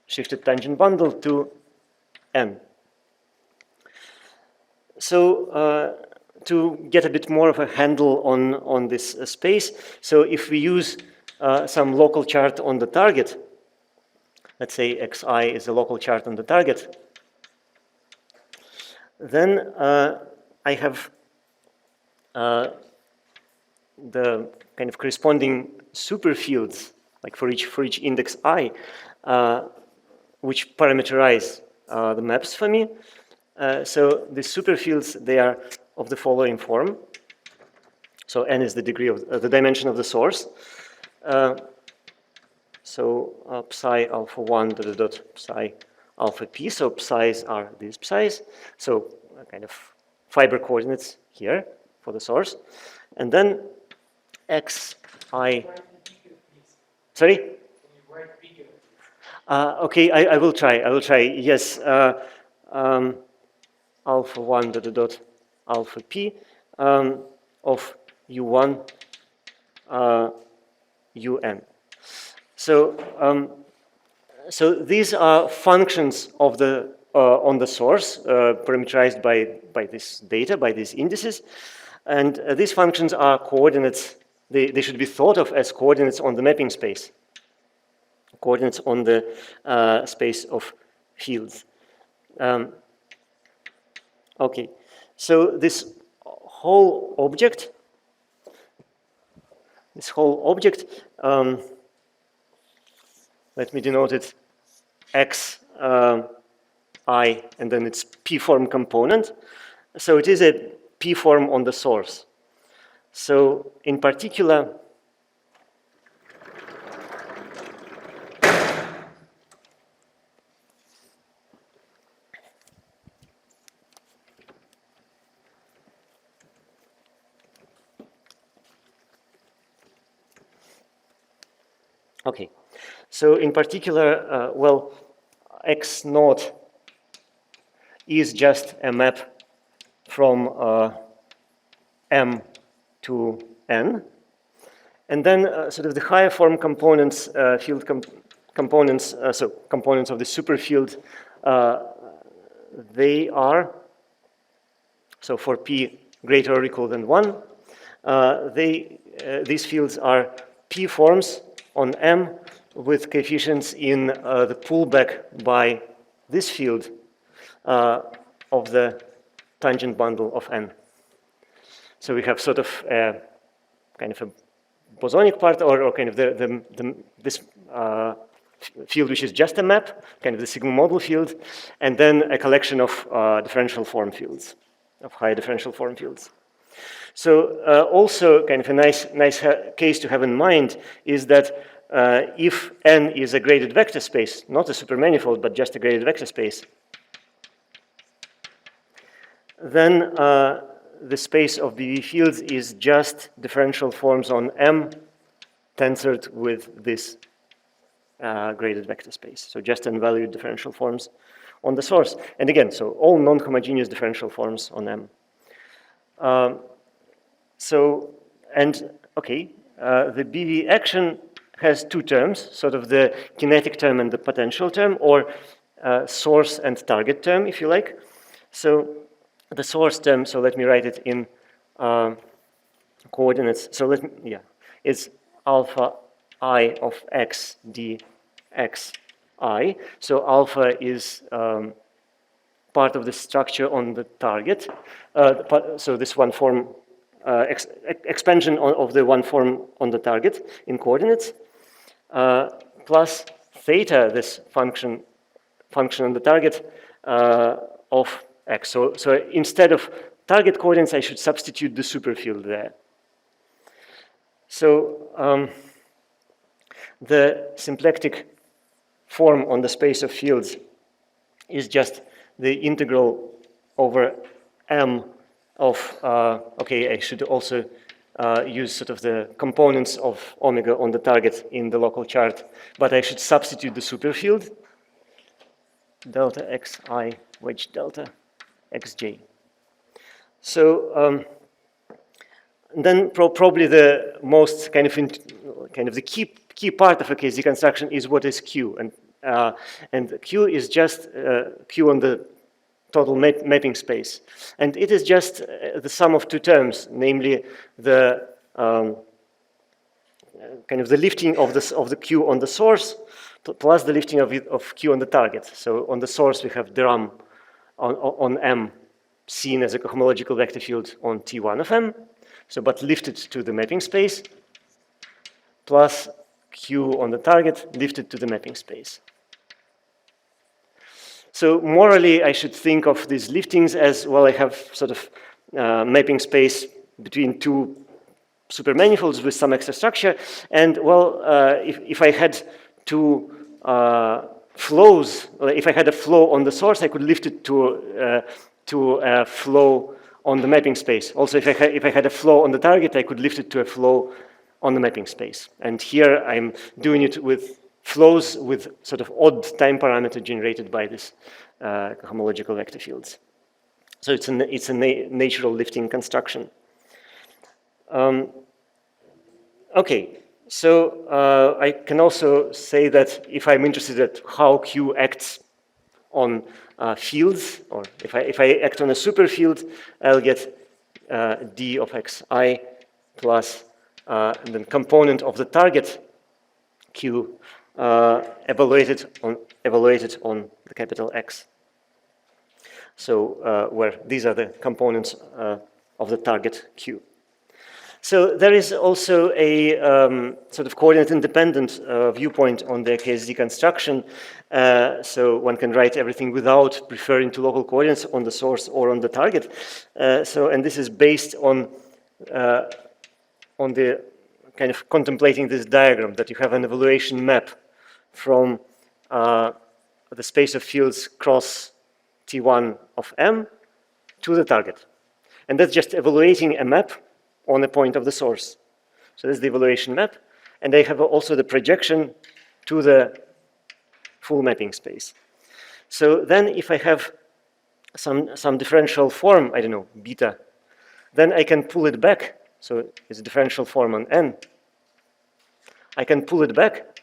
shifted tangent bundle to n. So to get a bit more of a handle on this space, so if we use some local chart on the target, let's say xi is a local chart on the target, then I have the kind of corresponding superfields, like for each index I, which parameterize the maps for me. So the superfields, they are of the following form. So n is the degree of the dimension of the source. So psi alpha 1 dot psi alpha p. So psi's are these psi's. So kind of fiber coordinates here for the source. And then xi. Sorry? Okay, I will try. Yes. Alpha 1 dot alpha p of u1 un. So so these are functions of the on the source parameterized by this data, by these indices, and these functions are coordinates. They should be thought of as coordinates on the mapping space, coordinates on the space of fields. Okay, so this whole object, let me denote it x I, and then its p-form component. So it is a p-form on the source. So in particular, Okay, so in particular, well, X naught is just a map from M to N. And then sort of the higher form components, components, so components of the superfield, they are, so for P greater or equal than 1, these fields are P forms on M with coefficients in the pullback by this field of the tangent bundle of N. So we have sort of a, kind of a bosonic part, or kind of this field which is just a map, kind of the sigma model field, and then a collection of differential form fields, of high differential form fields. So also kind of a nice case to have in mind is that if N is a graded vector space, not a supermanifold, but just a graded vector space, then the space of BV fields is just differential forms on M tensored with this graded vector space. So just unvalued differential forms on the source. And again, so all non-homogeneous differential forms on M. The BVAction has two terms, sort of the kinetic term and the potential term, or source and target term, if you like. So the source term, so let me write it in coordinates. So it's alpha I of x dx I. So alpha is part of the structure on the target. So this one form, expansion of the one form on the target in coordinates, plus theta, this function on the target of x. So instead of target coordinates, I should substitute the superfield there. So the symplectic form on the space of fields is just the integral over M of, I should also use sort of the components of omega on the target in the local chart, but I should substitute the superfield, delta xi wedge delta xj. So then probably the most kind of the key part of a KZ construction is what is Q, and Q is just Q on the total mapping space, and it is just the sum of two terms, namely the kind of the lifting of the Q on the source plus the lifting of Q on the target. So on the source we have Dram on M seen as a cohomological vector field on T1 of M, so but lifted to the mapping space, plus Q on the target lifted to the mapping space. So morally, I should think of these liftings as, well, I have sort of mapping space between two supermanifolds with some extra structure, and well, if I had two flows, if I had a flow on the source, I could lift it to a flow on the mapping space. Also, if I had a flow on the target, I could lift it to a flow on the mapping space. And here I'm doing it with flows with sort of odd time parameter generated by this homological vector fields. So it's a natural lifting construction. Okay, so I can also say that if I'm interested at how Q acts on fields, or if I act on a superfield, I'll get d of xi plus the component of the target Q evaluated on the capital X. So where these are the components of the target Q. So there is also a sort of coordinate-independent viewpoint on the KSZ construction. So one can write everything without referring to local coordinates on the source or on the target. And this is based on the kind of contemplating this diagram that you have an evaluation map from the space of fields cross T1 of M to the target. And that's just evaluating a map on a point of the source. So this is the evaluation map. and I have also the projection to the full mapping space. So then if I have some differential form, I don't know, beta, then I can pull it back. So it's a differential form on n. I can pull it back,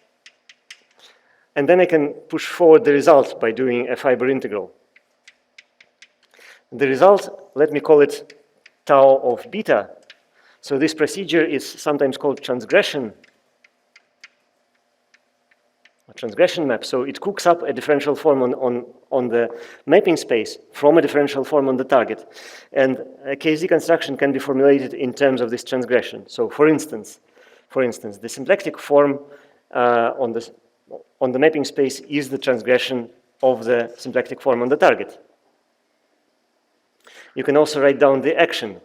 and then I can push forward the result by doing a fiber integral. The result, let me call it tau of beta. So this procedure is sometimes called transgression map. So it cooks up a differential form on the mapping space from a differential form on the target. And a KSD construction can be formulated in terms of this transgression. So for instance, the symplectic form on the mapping space is the transgression of the symplectic form on the target. You can also write down the action.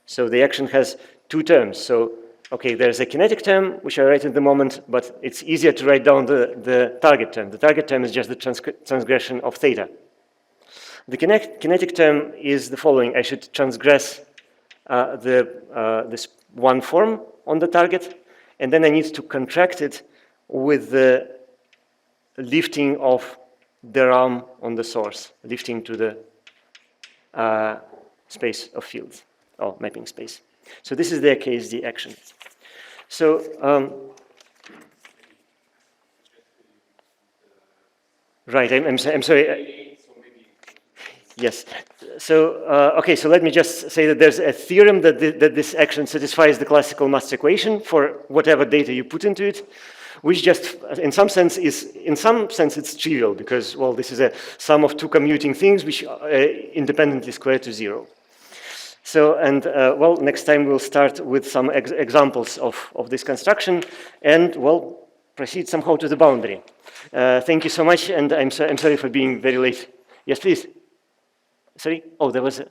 So the action has two terms. So, okay, there's a kinetic term, which I write at the moment, but it's easier to write down the target term. The target term is just the transgression of theta. The kinetic term is the following. I should transgress this one form on the target, and then I need to contract it with the lifting of the RAM on the source, lifting to the space of fields, or mapping space. So this is their KSD action. So right, I'm sorry. Yes. So okay. So let me just say that there's a theorem that this action satisfies the classical mass equation for whatever data you put into it, which just in some sense it's trivial because, well, this is a sum of two commuting things which independently square to zero. So, and well, next time we'll start with some examples of this construction and, well, proceed somehow to the boundary. Thank you so much, and I'm sorry for being very late. Yes, please. Sorry? Oh, there was a...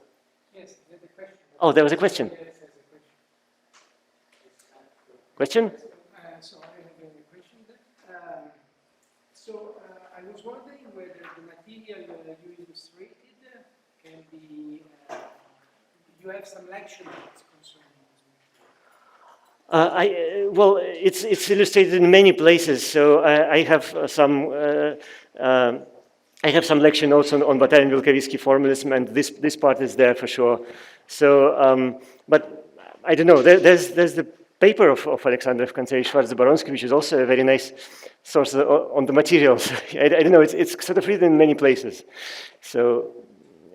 Yes, there's a question. Oh, there was a question. Yes, there's a Question? question. So I have a question. I was wondering whether the material you illustrated can be, you have some lecture notes concerning this. Well, it's illustrated in many places. So I have some lecture notes on Batarin-Wilkowicki formalism, and this part is there for sure. So, but I don't know. There's the paper of Alexandrev, Koncevich, Schwarz-Zaboronsky, which is also a very nice source on the materials. I don't know. It's sort of written in many places. So,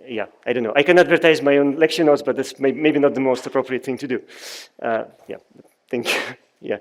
yeah, I don't know. I can advertise my own lecture notes, but that's maybe not the most appropriate thing to do. Yeah, thank you. Yeah.